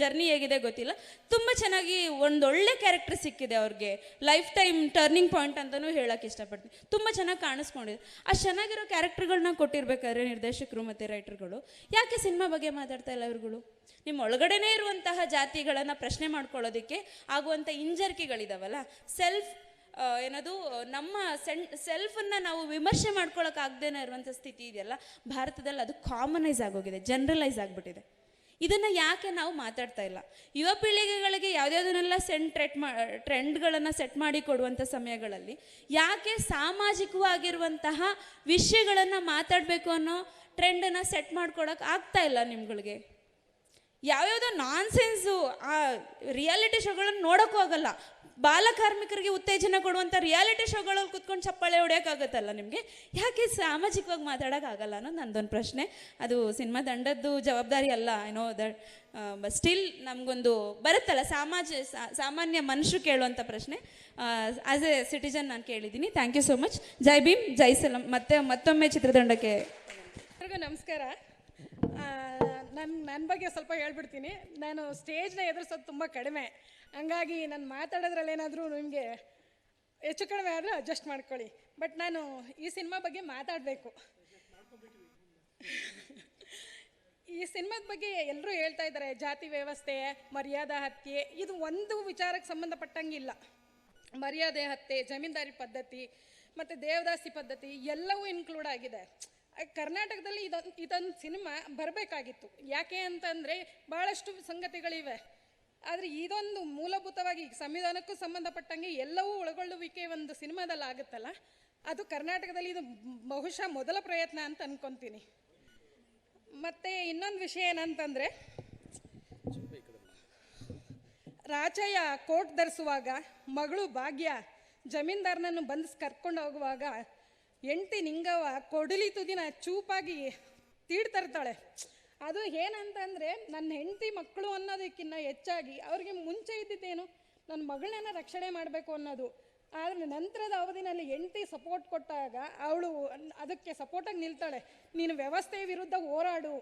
ಜರ್ನಿ ಹೇಗಿದೆ ಗೊತ್ತಿಲ್ಲ, ತುಂಬ ಚೆನ್ನಾಗಿ ಒಂದೊಳ್ಳೆ ಕ್ಯಾರೆಕ್ಟರ್ ಸಿಕ್ಕಿದೆ ಅವ್ರಿಗೆ. ಲೈಫ್ ಟೈಮ್ ಟರ್ನಿಂಗ್ ಪಾಯಿಂಟ್ ಅಂತಲೂ ಹೇಳೋಕ್ಕೆ ಇಷ್ಟಪಡ್ತೀನಿ. ತುಂಬ ಚೆನ್ನಾಗಿ ಕಾಣಿಸ್ಕೊಂಡಿದೆ. ಅಷ್ಟು ಚೆನ್ನಾಗಿರೋ ಕ್ಯಾರೆಕ್ಟರ್ಗಳನ್ನ ಕೊಟ್ಟಿರ್ಬೇಕಾದ್ರೆ ನಿರ್ದೇಶಕರು ಮತ್ತು ರೈಟರ್ಗಳು ಯಾಕೆ ಸಿನಿಮಾ ಬಗ್ಗೆ ಮಾತಾಡ್ತಾ ಇಲ್ಲ ಇವ್ರುಗಳು? ನಿಮ್ಮ ಒಳಗಡೆನೇ ಇರುವಂತಹ ಜಾತಿಗಳನ್ನು ಪ್ರಶ್ನೆ ಮಾಡ್ಕೊಳ್ಳೋದಕ್ಕೆ ಆಗುವಂಥ ಹಿಂಜರಿಕೆಗಳಿದಾವಲ್ಲ, ಏನದು ನಮ್ಮ ಸೆಲ್ಫನ್ನು ನಾವು ವಿಮರ್ಶೆ ಮಾಡ್ಕೊಳಕ್ಕಾಗ್ದೇನೆ ಇರುವಂಥ ಸ್ಥಿತಿ ಇದೆಯಲ್ಲ ಭಾರತದಲ್ಲಿ, ಅದು ಕಾಮನೈಸ್ ಆಗೋಗಿದೆ, ಜನರಲೈಸ್ ಆಗಿಬಿಟ್ಟಿದೆ. ಇದನ್ನು ಯಾಕೆ ನಾವು ಮಾತಾಡ್ತಾ ಇಲ್ಲ? ಯುವ ಪೀಳಿಗೆಗಳಿಗೆ ಯಾವುದ್ಯಾವುದನ್ನೆಲ್ಲ ಟ್ರೆಂಡ್ಗಳನ್ನು ಸೆಟ್ ಮಾಡಿ ಕೊಡುವಂಥ ಸಮಯಗಳಲ್ಲಿ ಯಾಕೆ ಸಾಮಾಜಿಕವಾಗಿರುವಂತಹ ವಿಷಯಗಳನ್ನು ಮಾತಾಡಬೇಕು ಅನ್ನೋ ಟ್ರೆಂಡನ್ನು ಸೆಟ್ ಮಾಡ್ಕೊಳಕ್ಕೆ ಆಗ್ತಾ ಇಲ್ಲ ನಿಮ್ಗಳಿಗೆ? ಯಾವ್ಯಾವುದೋ ನಾನ್ಸೆನ್ಸು ಆ ರಿಯಾಲಿಟಿ ಶೋಗಳನ್ನು ನೋಡೋಕ್ಕೂ ಆಗಲ್ಲ. ಬಾಲಕಾರ್ಮಿಕರಿಗೆ ಉತ್ತೇಜನ ಕೊಡುವಂಥ ರಿಯಾಲಿಟಿ ಶೋಗಳಲ್ಲಿ ಕುತ್ಕೊಂಡು ಚಪ್ಪಾಳೆ ಹೊಡೆಯೋಕ್ಕಾಗತ್ತಲ್ಲ ನಿಮಗೆ, ಯಾಕೆ ಸಾಮಾಜಿಕವಾಗಿ ಮಾತಾಡೋಕ್ಕಾಗಲ್ಲ ಅನ್ನೋದು ನನ್ನದೊಂದು ಪ್ರಶ್ನೆ. ಅದು ಸಿನಿಮಾ ತಂಡದ್ದು ಜವಾಬ್ದಾರಿ ಅಲ್ಲ, ಏನೋ ದಟ್ ಸ್ಟಿಲ್ ನಮಗೊಂದು ಬರುತ್ತಲ್ಲ ಸಾಮಾನ್ಯ ಮನುಷ್ಯರು ಕೇಳುವಂಥ ಪ್ರಶ್ನೆ. ಆ್ಯಸ್ ಎ ಸಿಟಿಜನ್ ನಾನು ಕೇಳಿದ್ದೀನಿ. Thank you so much. Jai Bhim, Jai ಸಲಾಂ. ಮತ್ತೊಮ್ಮೆ ಚಿತ್ರತಂಡಕ್ಕೆ ಎಲ್ರಿಗೂ ನಮಸ್ಕಾರ. ನನ್ನ ಬಗ್ಗೆ ಸ್ವಲ್ಪ ಹೇಳ್ಬಿಡ್ತೀನಿ. ನಾನು ಸ್ಟೇಜ್ನ ಎದುರಿಸೋದು ತುಂಬ ಕಡಿಮೆ, ಹಂಗಾಗಿ ನಾನು ಮಾತಾಡೋದ್ರಲ್ಲಿ ಏನಾದರೂ ನಿಮಗೆ ಹೆಚ್ಚು ಕಡಿಮೆ ಆದರೆ ಅಡ್ಜಸ್ಟ್ ಮಾಡ್ಕೊಳ್ಳಿ. ಬಟ್ ನಾನು ಈ ಸಿನಿಮಾ ಬಗ್ಗೆ ಮಾತಾಡಬೇಕು. ಈ ಸಿನಿಮಾದ ಬಗ್ಗೆ ಎಲ್ಲರೂ ಹೇಳ್ತಾ ಇದ್ದಾರೆ, ಜಾತಿ ವ್ಯವಸ್ಥೆ, ಮರ್ಯಾದಾ ಹತ್ಯೆ, ಇದು ಒಂದು ವಿಚಾರಕ್ಕೆ ಸಂಬಂಧಪಟ್ಟಂಗಿಲ್ಲ. ಮರ್ಯಾದೆ ಹತ್ಯೆ, ಜಮೀನ್ದಾರಿ ಪದ್ಧತಿ ಮತ್ತು ದೇವದಾಸಿ ಪದ್ಧತಿ ಎಲ್ಲವೂ ಇನ್ಕ್ಲೂಡ್ ಆಗಿದೆ. ಕರ್ನಾಟಕದಲ್ಲಿ ಇದೊಂದು ಸಿನಿಮಾ ಬರಬೇಕಾಗಿತ್ತು. ಯಾಕೆ ಅಂತಂದರೆ ಭಾಳಷ್ಟು ಸಂಗತಿಗಳಿವೆ, ಆದರೆ ಇದೊಂದು ಮೂಲಭೂತವಾಗಿ ಸಂವಿಧಾನಕ್ಕೂ ಸಂಬಂಧಪಟ್ಟಂಗೆ ಎಲ್ಲವೂ ಒಳಗೊಳ್ಳುವಿಕೆ ಒಂದು ಸಿನಿಮಾದಲ್ಲಿ ಆಗುತ್ತಲ್ಲ, ಅದು ಕರ್ನಾಟಕದಲ್ಲಿ ಇದು ಬಹುಶಃ ಮೊದಲ ಪ್ರಯತ್ನ ಅಂತ ಅನ್ಕೊತೀನಿ. ಮತ್ತು ಇನ್ನೊಂದು ವಿಷಯ ಏನಂತಂದರೆ, ರಾಚಯ್ಯ ಕೋಟ್ ಧರಿಸುವಾಗ ಮಗಳು ಭಾಗ್ಯ ಜಮೀನ್ದಾರನನ್ನು ಬಂಧಿಸಿ ಕರ್ಕೊಂಡು ಹೋಗುವಾಗ ಹೆಂಡತಿ ನಿಂಗವ್ವ ಕೊಡಲಿ ತುದಿನ ಚೂಪಾಗಿ ತೀಡ್ತರ್ತಾಳೆ. ಅದು ಏನಂತಂದರೆ ನನ್ನ ಹೆಂಡತಿ ಮಕ್ಕಳು ಅನ್ನೋದಕ್ಕಿಂತ ಹೆಚ್ಚಾಗಿ ಅವ್ರಿಗೆ ಮುಂಚೆ ಇದ್ದಿದ್ದೇನು, ನನ್ನ ಮಗಳನ್ನ ರಕ್ಷಣೆ ಮಾಡಬೇಕು ಅನ್ನೋದು. ಆದರೆ ನಂತರದ ಅವಧಿನಲ್ಲಿ ಹೆಂಡತಿ ಸಪೋರ್ಟ್ ಕೊಟ್ಟಾಗ ಅವಳು ಅದಕ್ಕೆ ಸಪೋರ್ಟಾಗಿ ನಿಲ್ತಾಳೆ. ನೀನು ವ್ಯವಸ್ಥೆಯ ವಿರುದ್ಧ ಹೋರಾಡು,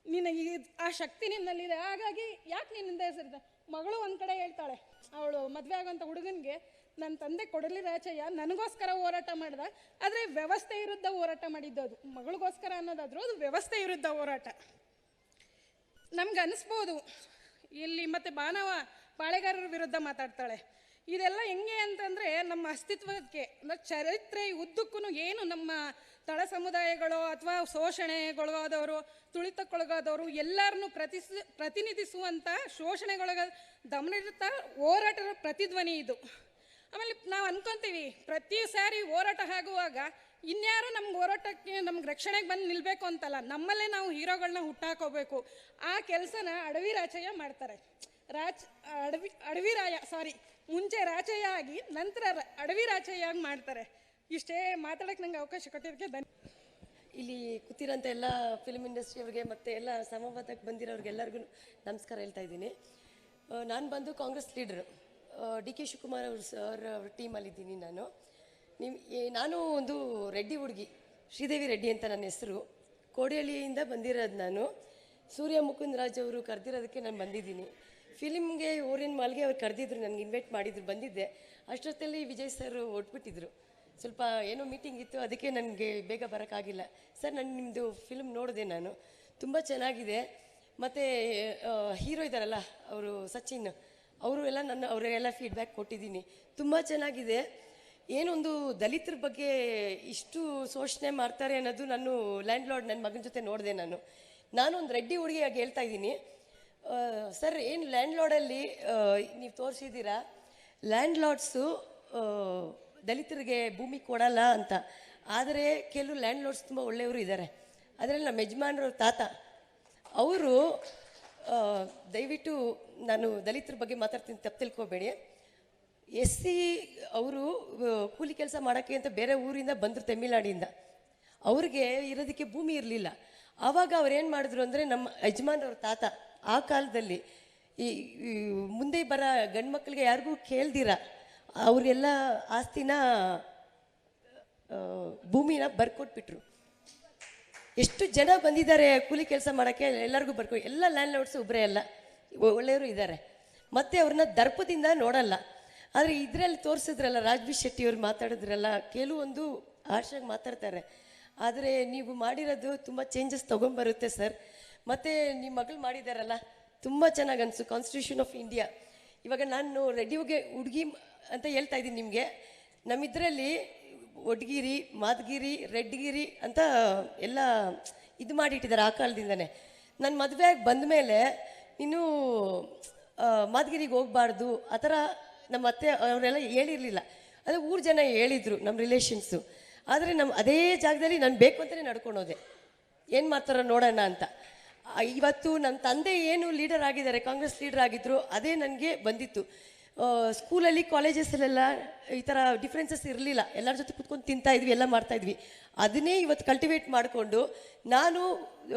ನಿನಗೆ ಆ ಶಕ್ತಿ ನಿನ್ನಲ್ಲಿದೆ, ಹಾಗಾಗಿ ಯಾಕೆ ನಿನ್ನಿಂದ ಹೆಸರಿದೆ. ಮಗಳು ಒಂದು ಕಡೆ ಹೇಳ್ತಾಳೆ, ಅವಳು ಮದುವೆ ಆಗೋಂಥ ಹುಡುಗನಿಗೆ ನನ್ನ ತಂದೆ ಕೊಡಲಿ ರಾಚಯ್ಯ ನನಗೋಸ್ಕರ ಹೋರಾಟ ಮಾಡ್ದ, ಆದರೆ ವ್ಯವಸ್ಥೆ ವಿರುದ್ಧ ಹೋರಾಟ ಮಾಡಿದ್ದು. ಅದು ಮಗಳಿಗೋಸ್ಕರ ಅನ್ನೋದಾದರೂ ಅದು ವ್ಯವಸ್ಥೆ ವಿರುದ್ಧ ಹೋರಾಟ. ನಮ್ಗೆ ಅನಿಸ್ಬೋದು ಇಲ್ಲಿ ಮತ್ತೆ ಮಾನವ ಪಾಳೆಗಾರರ ವಿರುದ್ಧ ಮಾತಾಡ್ತಾಳೆ. ಇದೆಲ್ಲ ಹೆಂಗೆ ಅಂತಂದರೆ ನಮ್ಮ ಅಸ್ತಿತ್ವಕ್ಕೆ ಅಂದರೆ ಚರಿತ್ರೆ ಉದ್ದಕ್ಕೂ ಏನು ನಮ್ಮ ತಳ ಸಮುದಾಯಗಳು ಅಥವಾ ಶೋಷಣೆಗೊಳಗಾದವರು, ತುಳಿತಕ್ಕೊಳಗಾದವರು ಎಲ್ಲರನ್ನೂ ಪ್ರತಿನಿಧಿಸುವಂಥ ಶೋಷಣೆಗೊಳಗ ದಮನಿತ ಹೋರಾಟದ ಪ್ರತಿಧ್ವನಿ ಇದು. ಆಮೇಲೆ ನಾವು ಅನ್ಕೊತೀವಿ ಪ್ರತಿ ಸಾರಿ ಹೋರಾಟ ಆಗುವಾಗ ಇನ್ಯಾರು ನಮ್ಗೆ ಹೋರಾಟಕ್ಕೆ ನಮ್ಗೆ ರಕ್ಷಣೆಗೆ ಬಂದು ನಿಲ್ಲಬೇಕು ಅಂತಲ್ಲ, ನಮ್ಮಲ್ಲೇ ನಾವು ಹೀರೋಗಳನ್ನ ಹುಟ್ಟಾಕೋಬೇಕು. ಆ ಕೆಲಸನ ಅಡವಿ ರಾಚಯ್ಯ ಮಾಡ್ತಾರೆ. ಮುಂಚೆ ರಾಚಯ್ಯ ಆಗಿ ನಂತರ ಅಡವಿ ರಾಚಯ್ಯ ಆಗಿ ಮಾಡ್ತಾರೆ. ಇಷ್ಟೇ ಮಾತಾಡೋಕ್ಕೆ ನಂಗೆ ಅವಕಾಶ ಕೊಟ್ಟಿದ್ದಕ್ಕೆ ಇಲ್ಲಿ ಕೂತಿರೋಂಥ ಎಲ್ಲ ಫಿಲ್ಮ್ ಇಂಡಸ್ಟ್ರಿಯವ್ರಿಗೆ ಮತ್ತು ಎಲ್ಲ ಸಮವಾದಕ್ಕೆ ಬಂದಿರೋರಿಗೆಲ್ಲರಿಗೂ ನಮಸ್ಕಾರ ಹೇಳ್ತಾ ಇದ್ದೀನಿ. ನಾನು ಬಂದು ಕಾಂಗ್ರೆಸ್ ಲೀಡ್ರು, ಡಿ ಕೆ ಶಿವಕುಮಾರ್ ಅವ್ರ ಟೀಮಲ್ಲಿದ್ದೀನಿ ನಾನು. ನಾನು ಒಂದು ರೆಡ್ಡಿ ಹುಡುಗಿ, ಶ್ರೀದೇವಿ ರೆಡ್ಡಿ ಅಂತ ನನ್ನ ಹೆಸರು. ಕೋಡಿಹಳ್ಳಿಯಿಂದ ಬಂದಿರೋದು ನಾನು. ಸೂರ್ಯ ಮುಕುಂದ್ ರಾಜ್ ಅವರು ಕರೆದಿರೋದಕ್ಕೆ ನಾನು ಬಂದಿದ್ದೀನಿ. ಫಿಲಿಮ್ಗೆ ಓರಿಯನ್ ಮಾಲ್ಗೆ ಅವ್ರು ಕರೆದಿದ್ರು, ನನಗೆ ಇನ್ವೈಟ್ ಮಾಡಿದ್ರು, ಬಂದಿದ್ದೆ. ಅಷ್ಟೊತ್ತಲ್ಲಿ ವಿಜಯ್ ಸರ್ ಹೊಟ್ಬಿಟ್ಟಿದ್ರು. ಸ್ವಲ್ಪ ಏನೋ ಮೀಟಿಂಗ್ ಇತ್ತು, ಅದಕ್ಕೆ ನನಗೆ ಬೇಗ ಬರೋಕ್ಕಾಗಿಲ್ಲ. ಸರ್ ನಾನು ನಿಮ್ಮದು ಫಿಲ್ಮ್ ನೋಡಿದೆ, ನಾನು ತುಂಬ ಚೆನ್ನಾಗಿದೆ. ಮತ್ತು ಹೀರೋ ಇದ್ದಾರಲ್ಲ ಅವರು ಸಚಿನ್, ಅವರು ಎಲ್ಲ ಅವರೆಲ್ಲ ಫೀಡ್ಬ್ಯಾಕ್ ಕೊಟ್ಟಿದ್ದೀನಿ, ತುಂಬ ಚೆನ್ನಾಗಿದೆ. ಏನೊಂದು ದಲಿತರ ಬಗ್ಗೆ ಇಷ್ಟು ಶೋಷಣೆ ಮಾಡ್ತಾರೆ ಅನ್ನೋದು ನಾನು ಲ್ಯಾಂಡ್ ಲಾರ್ಡ್ ನನ್ನ ಮಗನ ಜೊತೆ ನೋಡಿದೆ. ನಾನು ಒಂದು ರೆಡ್ಡಿ ಹುಡುಗಿಯಾಗಿ ಹೇಳ್ತಾ ಇದ್ದೀನಿ. ಸರ್ ಏನು ಲ್ಯಾಂಡ್ ಲಾರ್ಡಲ್ಲಿ ನೀವು ತೋರಿಸಿದ್ದೀರಾ, ಲ್ಯಾಂಡ್ ಲಾರ್ಡ್ಸು ದಲಿತರಿಗೆ ಭೂಮಿ ಕೊಡಲ್ಲ ಅಂತ. ಆದರೆ ಕೆಲವು ಲ್ಯಾಂಡ್ ಲಾರ್ಡ್ಸ್ ತುಂಬ ಒಳ್ಳೆಯವರು ಇದ್ದಾರೆ. ಅದರಲ್ಲಿ ನಮ್ಮ ಯಜಮಾನ್ರವ್ರ ತಾತ ಅವರು, ದಯವಿಟ್ಟು ನಾನು ದಲಿತರ ಬಗ್ಗೆ ಮಾತಾಡ್ತೀನಿ, ತಪ್ಪು ತಿಳ್ಕೊಬೇಡಿ. SC ಅವರು ಕೂಲಿ ಕೆಲಸ ಮಾಡೋಕ್ಕೆ ಅಂತ ಬೇರೆ ಊರಿಂದ ಬಂದರು, ತಮಿಳ್ನಾಡಿಂದ. ಅವ್ರಿಗೆ ಇರೋದಕ್ಕೆ ಭೂಮಿ ಇರಲಿಲ್ಲ. ಆವಾಗ ಅವ್ರೇನು ಮಾಡಿದ್ರು ಅಂದರೆ, ನಮ್ಮ ಯಜಮಾನ್ರವ್ರ ತಾತ ಆ ಕಾಲದಲ್ಲಿ ಈ ಮುಂದೆ ಬರೋ ಗಂಡು ಮಕ್ಕಳಿಗೆ ಯಾರಿಗೂ ಕೇಳ್ದಿರ ಅವರೆಲ್ಲ ಆಸ್ತಿನ ಭೂಮಿನ ಬರ್ಕೊಟ್ಬಿಟ್ರು. ಎಷ್ಟು ಜನ ಬಂದಿದ್ದಾರೆ ಕೂಲಿ ಕೆಲಸ ಮಾಡೋಕ್ಕೆ, ಎಲ್ಲರಿಗೂ ಬರ್ಕೊಟ್ಟು. ಎಲ್ಲ ಲ್ಯಾಂಡ್ ಲಾರ್ಡ್ಸು ಒಬ್ಬರೇ ಅಲ್ಲ, ಒಳ್ಳೆಯವರು ಇದ್ದಾರೆ. ಮತ್ತು ಅವ್ರನ್ನ ದರ್ಪದಿಂದ ನೋಡಲ್ಲ. ಆದರೆ ಇದರಲ್ಲಿ ತೋರಿಸಿದ್ರಲ್ಲ, ರಾಜ್ಬಿ ಶೆಟ್ಟಿಯವ್ರು ಮಾತಾಡಿದ್ರಲ್ಲ, ಕೆಲವೊಂದು ಆಶಾಗಿ ಮಾತಾಡ್ತಾರೆ. ಆದರೆ ನೀವು ಮಾಡಿರೋದು ತುಂಬ ಚೇಂಜಸ್ ತೊಗೊಂಬರುತ್ತೆ ಸರ್. ಮತ್ತು ನಿಮ್ಮ ಮಗಳು ಮಾಡಿದಾರಲ್ಲ, ತುಂಬ ಚೆನ್ನಾಗಿ ಅನಿಸು. ಕಾನ್ಸ್ಟಿಟ್ಯೂಷನ್ ಆಫ್ ಇಂಡಿಯಾ, ಇವಾಗ ನಾನು ರೆಡ್ಡಿಗೆ ಹುಡುಗಿ ಅಂತ ಹೇಳ್ತಾ ಇದ್ದೀನಿ ನಿಮಗೆ. ನಮ್ಮಿದ್ರಲ್ಲಿ ಒಡ್ಗಿರಿ, ಮಾದಗಿರಿ, ರೆಡ್ಗಿರಿ ಅಂತ ಎಲ್ಲ ಇದು ಮಾಡಿಟ್ಟಿದ್ದಾರೆ ಆ ಕಾಲದಿಂದನೇ. ನನ್ನ ಮದುವೆಯಾಗಿ ಬಂದ ಮೇಲೆ ನೀನು ಮಾದಗಿರಿಗೆ ಹೋಗಬಾರ್ದು ಆ ಥರ ನಮ್ಮ ಅತ್ತೆ ಅವರೆಲ್ಲ ಹೇಳಿರಲಿಲ್ಲ. ಅದು ಊರು ಜನ ಹೇಳಿದರು, ನಮ್ಮ ರಿಲೇಷನ್ಸು. ಆದರೆ ಅದೇ ಜಾಗದಲ್ಲಿ ನಾನು ಬೇಕು ಅಂತಲೇ ನಡ್ಕೊಳೋದೆ, ಏನು ಮಾಡ್ತಾರೋ ನೋಡೋಣ ಅಂತ. ಇವತ್ತು ನನ್ನ ತಂದೆ ಏನು ಲೀಡರ್ ಆಗಿದ್ದಾರೆ, ಕಾಂಗ್ರೆಸ್ ಲೀಡರ್ ಆಗಿದ್ದರು, ಅದೇ ನನಗೆ ಬಂದಿತ್ತು. ಸ್ಕೂಲಲ್ಲಿ ಕಾಲೇಜಸ್ಸಲ್ಲೆಲ್ಲ ಈ ಥರ ಡಿಫ್ರೆನ್ಸಸ್ ಇರಲಿಲ್ಲ. ಎಲ್ಲರ ಜೊತೆ ಕುತ್ಕೊಂಡು ತಿಂತಾಯಿದ್ವಿ, ಎಲ್ಲ ಮಾಡ್ತಾಯಿದ್ವಿ. ಅದನ್ನೇ ಇವತ್ತು ಕಲ್ಟಿವೇಟ್ ಮಾಡಿಕೊಂಡು ನಾನು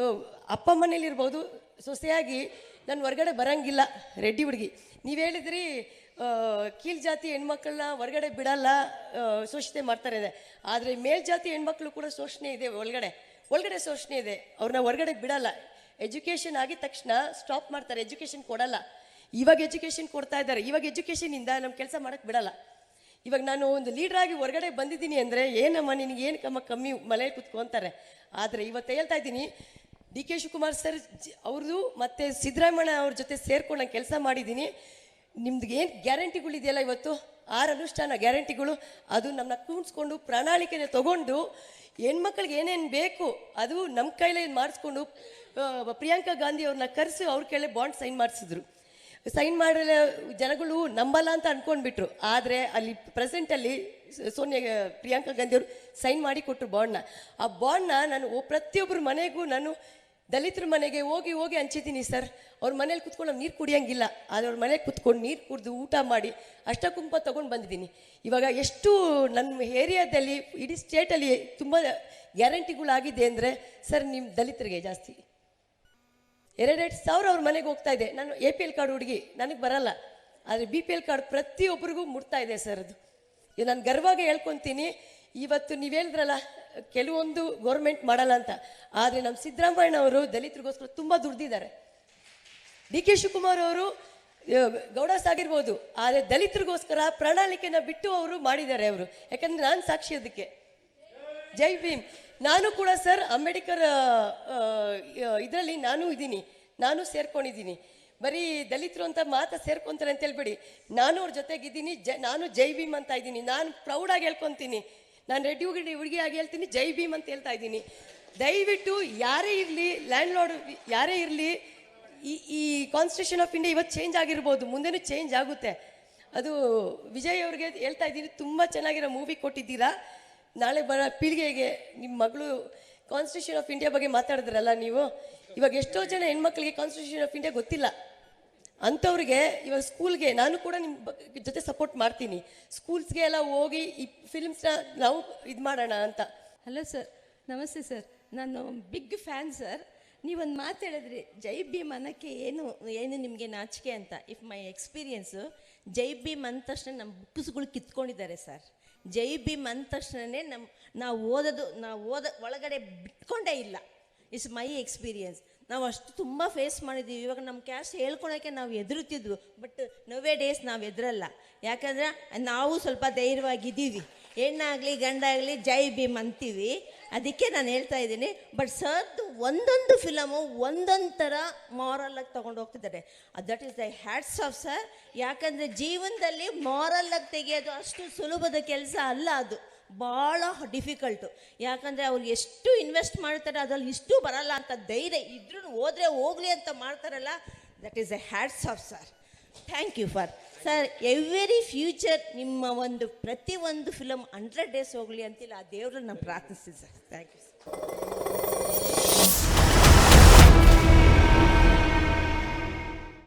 ಅಪ್ಪ ಮನೇಲಿರ್ಬೋದು, ಸೊಸೆಯಾಗಿ ನಾನು ಹೊರಗಡೆ ಬರೋಂಗಿಲ್ಲ. ರೆಡ್ಡಿ ಹುಡುಗಿ, ನೀವು ಹೇಳಿದ್ರಿ ಕೀಳು ಜಾತಿ ಹೆಣ್ಮಕ್ಳನ್ನ ಹೊರಗಡೆ ಬಿಡಲ್ಲ, ಶೋಷಣೆ ಮಾಡ್ತಾರೆ ಇದೆ. ಆದರೆ ಮೇಲ್ಜಾತಿ ಹೆಣ್ಮಕ್ಳು ಕೂಡ ಶೋಷಣೆ ಇದೆ, ಒಳಗಡೆ ಶೋಷಣೆ ಇದೆ. ಅವ್ರನ್ನ ಹೊರಗಡೆ ಬಿಡಲ್ಲ. ಎಜುಕೇಷನ್ ಆಗಿದ ತಕ್ಷಣ ಸ್ಟಾಪ್ ಮಾಡ್ತಾರೆ, ಎಜುಕೇಷನ್ ಕೊಡಲ್ಲ. ಇವಾಗ ಎಜುಕೇಷನ್ ಕೊಡ್ತಾ ಇದ್ದಾರೆ. ಇವಾಗ ಎಜುಕೇಷನಿಂದ ನಮ್ಮ ಕೆಲಸ ಮಾಡೋಕ್ಕೆ ಬಿಡಲ್ಲ. ಇವಾಗ ನಾನು ಒಂದು ಲೀಡ್ರಾಗಿ ಹೊರಗಡೆ ಬಂದಿದ್ದೀನಿ ಅಂದರೆ, ಏನಮ್ಮ ನಿನಗೆ ಏನು ಕಮ್ಮಿ ಮನೇಲಿ ಕುತ್ಕೊಂತಾರೆ. ಆದರೆ ಇವತ್ತು ಹೇಳ್ತಾ ಇದ್ದೀನಿ, ಡಿ ಕೆ ಶಿವಕುಮಾರ್ ಸರ್ ಅವ್ರದ್ದು ಮತ್ತು ಸಿದ್ದರಾಮಯ್ಯ ಅವ್ರ ಜೊತೆ ಸೇರ್ಕೊಂಡು ನಾನು ಕೆಲಸ ಮಾಡಿದ್ದೀನಿ. ನಿಮ್ದು ಏನು ಗ್ಯಾರಂಟಿಗಳಿದೆಯಲ್ಲ ಇವತ್ತು, 6 ಅನುಷ್ಠಾನ ಗ್ಯಾರಂಟಿಗಳು, ಅದು ನಮ್ಮನ್ನ ಕೂಡಿಸ್ಕೊಂಡು ಪ್ರಣಾಳಿಕೆನ ತೊಗೊಂಡು ಹೆಣ್ಮಕ್ಳಿಗೆ ಏನೇನು ಬೇಕು ಅದು ನಮ್ಮ ಕೈಲೇ ಮಾಡಿಸ್ಕೊಂಡು, ಪ್ರಿಯಾಂಕಾ ಗಾಂಧಿ ಅವ್ರನ್ನ ಕರೆಸಿ ಅವ್ರ ಕೈಲೇ ಬಾಂಡ್ ಸೈನ್ ಮಾಡಿಸಿದ್ರು. ಸೈನ್ ಮಾಡಲು ಜನಗಳು ನಂಬಲ್ಲ ಅಂತ ಅಂದ್ಕೊಂಡ್ಬಿಟ್ರು. ಆದರೆ ಅಲ್ಲಿ ಪ್ರೆಸೆಂಟಲ್ಲಿ ಪ್ರಿಯಾಂಕಾ ಗಾಂಧಿ ಅವರು ಸೈನ್ ಮಾಡಿ ಕೊಟ್ಟರು ಬಾಂಡ್ನ. ಆ ಬಾಂಡ್ನ ನಾನು ಪ್ರತಿಯೊಬ್ಬರ ಮನೆಗೂ, ನಾನು ದಲಿತರ ಮನೆಗೆ ಹೋಗಿ ಹಂಚಿದ್ದೀನಿ ಸರ್. ಅವ್ರ ಮನೇಲಿ ಕುತ್ಕೊಂಡು ನೀರು ಕುಡಿಯೋಂಗಿಲ್ಲ, ಆದರೆ ಅವ್ರ ಮನೆಗೆ ಕುತ್ಕೊಂಡು ನೀರು ಕುಡಿದು ಊಟ ಮಾಡಿ ಅಷ್ಟಕುಂಪ ತೊಗೊಂಡು ಬಂದಿದ್ದೀನಿ. ಇವಾಗ ಎಷ್ಟು ನನ್ನ ಏರಿಯಾದಲ್ಲಿ ಇಡೀ ಸ್ಟೇಟಲ್ಲಿ ತುಂಬ ಗ್ಯಾರಂಟಿಗಳಾಗಿದೆ ಅಂದರೆ ಸರ್, ನಿಮ್ಮ ದಲಿತರಿಗೆ ಜಾಸ್ತಿ 2,000 ಅವ್ರ ಮನೆಗೆ ಹೋಗ್ತಾ ಇದೆ. ನಾನು APL ಕಾರ್ಡ್ ಹುಡುಗಿ, ನನಗೆ ಬರಲ್ಲ. ಆದರೆ BPL ಕಾರ್ಡ್ ಪ್ರತಿಯೊಬ್ಬರಿಗೂ ಮುಟ್ತಾ ಇದೆ ಸರ್. ಅದು ನಾನು ಗರ್ವಾಗಿ ಹೇಳ್ಕೊತೀನಿ. ಇವತ್ತು ನೀವು ಹೇಳಿದ್ರಲ್ಲ ಕೆಲವೊಂದು ಗೌರ್ಮೆಂಟ್ ಮಾಡಲ್ಲ ಅಂತ, ಆದರೆ ನಮ್ಮ ಸಿದ್ದರಾಮಯ್ಯ ಅವರು ದಲಿತರಿಗೋಸ್ಕರ ತುಂಬ ದುಡ್ದಿದ್ದಾರೆ. ಡಿ ಕೆ ಶಿವಕುಮಾರ್ ಅವರು ಗೌಡಸ್ ಆಗಿರ್ಬೋದು, ಆದರೆ ದಲಿತರಿಗೋಸ್ಕರ ಪ್ರಣಾಳಿಕೆನ ಬಿಟ್ಟು ಅವರು ಮಾಡಿದ್ದಾರೆ ಅವರು. ಯಾಕಂದ್ರೆ ನಾನು ಸಾಕ್ಷಿ ಅದಕ್ಕೆ. ಜೈ ಭೀಮ್. ನಾನು ಕೂಡ ಸರ್ ಅಂಬೇಡ್ಕರ್ ಇದರಲ್ಲಿ ನಾನು ಸೇರ್ಕೊಂಡಿದ್ದೀನಿ. ಬರೀ ದಲಿತರು ಅಂತ ಮಾತ್ರ ಸೇರ್ಕೊಂತಾರೆ ಅಂತ ಹೇಳ್ಬೇಡಿ, ನಾನು ಅವ್ರ ಜೊತೆಗಿದ್ದೀನಿ. ನಾನು ಜೈ ಭೀಮ್ ಅಂತ ಇದ್ದೀನಿ. ನಾನು ಪ್ರೌಡಾಗಿ ಹೇಳ್ಕೊತೀನಿ. ನಾನು ರೆಡ್ಡಿ ಹುಡುಗಿಯಾಗಿ ಹೇಳ್ತೀನಿ, ಜೈ ಭೀಮ್ ಅಂತ ಹೇಳ್ತಾ ಇದ್ದೀನಿ. ದಯವಿಟ್ಟು ಯಾರೇ ಇರಲಿ, ಲ್ಯಾಂಡ್ ಲಾರ್ಡ್ ಯಾರೇ ಇರಲಿ, ಈ ಕಾನ್ಸ್ಟಿಟ್ಯೂಷನ್ ಆಫ್ ಇಂಡಿಯಾ ಇವತ್ತು ಚೇಂಜ್ ಆಗಿರ್ಬೋದು, ಮುಂದೆನೂ ಚೇಂಜ್ ಆಗುತ್ತೆ. ಅದು ವಿಜಯ್ ಅವ್ರಿಗೆ ಹೇಳ್ತಾ ಇದ್ದೀನಿ, ತುಂಬ ಚೆನ್ನಾಗಿರೋ ಮೂವಿ ಕೊಟ್ಟಿದ್ದೀರಾ. ನಾಳೆ ಬರೋ ಪೀಳಿಗೆಗೆ ನಿಮ್ಮ ಮಗಳು ಕಾನ್ಸ್ಟಿಟ್ಯೂಷನ್ ಆಫ್ ಇಂಡಿಯಾ ಬಗ್ಗೆ ಮಾತಾಡಿದ್ರಲ್ಲ ನೀವು, ಇವಾಗ ಎಷ್ಟೋ ಜನ ಹೆಣ್ಮಕ್ಳಿಗೆ ಕಾನ್ಸ್ಟಿಟ್ಯೂಷನ್ ಆಫ್ ಇಂಡಿಯಾ ಗೊತ್ತಿಲ್ಲ. ಅಂಥವ್ರಿಗೆ ಇವಾಗ ಸ್ಕೂಲ್ಗೆ ನಾನು ಕೂಡ ನಿಮ್ಮ ಜೊತೆ ಸಪೋರ್ಟ್ ಮಾಡ್ತೀನಿ. ಸ್ಕೂಲ್ಸ್ಗೆ ಎಲ್ಲ ಹೋಗಿ ಈ ಫಿಲ್ಮ್ಸ್ನ ನಾವು ಇದು ಮಾಡೋಣ ಅಂತ. ಹಲೋ ಸರ್, ನಮಸ್ತೆ ಸರ್. ನಾನು ಬಿಗ್ ಫ್ಯಾನ್ ಸರ್. ನೀವೊಂದು ಮಾತು ಹೇಳಿದ್ರಿ, ಜೈ ಭೀಮ್ ಅನ್ನೋಕ್ಕೆ ಏನು ನಿಮಗೆ ನಾಚಿಕೆ ಅಂತ. ಇಫ್ ಮೈ ಎಕ್ಸ್ಪೀರಿಯನ್ಸು, ಜೈ ಭೀಮ್ ಅಂದ ತಕ್ಷಣ ನಮ್ಮ ಬುಕ್ಸ್ಗಳು ಕಿತ್ಕೊಂಡಿದ್ದಾರೆ ಸರ್. ಜೈ ಭೀಮ್ ಅಂದ ತಕ್ಷಣವೇ ನಾವು ಓದ ಒಳಗಡೆ ಬಿಟ್ಕೊಂಡೇ ಇಲ್ಲ. It's my experience. ನಾವು ಅಷ್ಟು ತುಂಬ ಫೇಸ್ ಮಾಡಿದ್ದೀವಿ. ಇವಾಗ ನಮ್ಮ ಕ್ಯಾಸ್ಟ್ ಹೇಳ್ಕೊಳಕ್ಕೆ ನಾವು ಎದುರುತ್ತಿದ್ವು, ಬಟ್ ನೊವೇ ಡೇಸ್ ನಾವು ಎದುರಲ್ಲ. ಯಾಕಂದರೆ ನಾವು ಸ್ವಲ್ಪ ಧೈರ್ಯವಾಗಿದ್ದೀವಿ. ಹೆಣ್ಣಾಗಲಿ ಗಂಡಾಗಲಿ ಜೈ ಭೀಮ್ ಅಂತೀವಿ. ಅದಕ್ಕೆ ನಾನು ಹೇಳ್ತಾ ಇದ್ದೀನಿ. ಬಟ್ ಸರ್ದು ಒಂದೊಂದು ಫಿಲಮು ಒಂದೊಂದು ಥರ ಮಾರಲ್ಲಾಗಿ ತೊಗೊಂಡು ಹೋಗ್ತಿದ್ದಾರೆ. That is the hats off sir. ಯಾಕಂದರೆ ಜೀವನದಲ್ಲಿ ಮಾರಲ್ಲಾಗಿ ತೆಗೆಯೋದು ಅಷ್ಟು ಸುಲಭದ ಕೆಲಸ ಅಲ್ಲ, ಅದು ಭಾಳ ಡಿಫಿಕಲ್ಟು. ಯಾಕಂದರೆ ಅವ್ರು ಎಷ್ಟು ಇನ್ವೆಸ್ಟ್ ಮಾಡ್ತಾರೆ, ಅದ್ರಲ್ಲಿ ಇಷ್ಟು ಬರಲ್ಲ ಅಂತ ಧೈರ್ಯ ಇದ್ರೂ ಹೋದರೆ ಹೋಗಲಿ ಅಂತ ಮಾಡ್ತಾರಲ್ಲ, that is a hats off sir. Thank you for sir. Every future ನಿಮ್ಮ ಪ್ರತಿಯೊಂದು ಫಿಲಮ್ 100 days ಹೋಗಲಿ ಅಂತಿಲ್ಲ, ಆ ದೇವ್ರನ್ನ ನಾನು ಪ್ರಾರ್ಥಿಸ್ತೀನಿ ಸರ್. Thank you sir.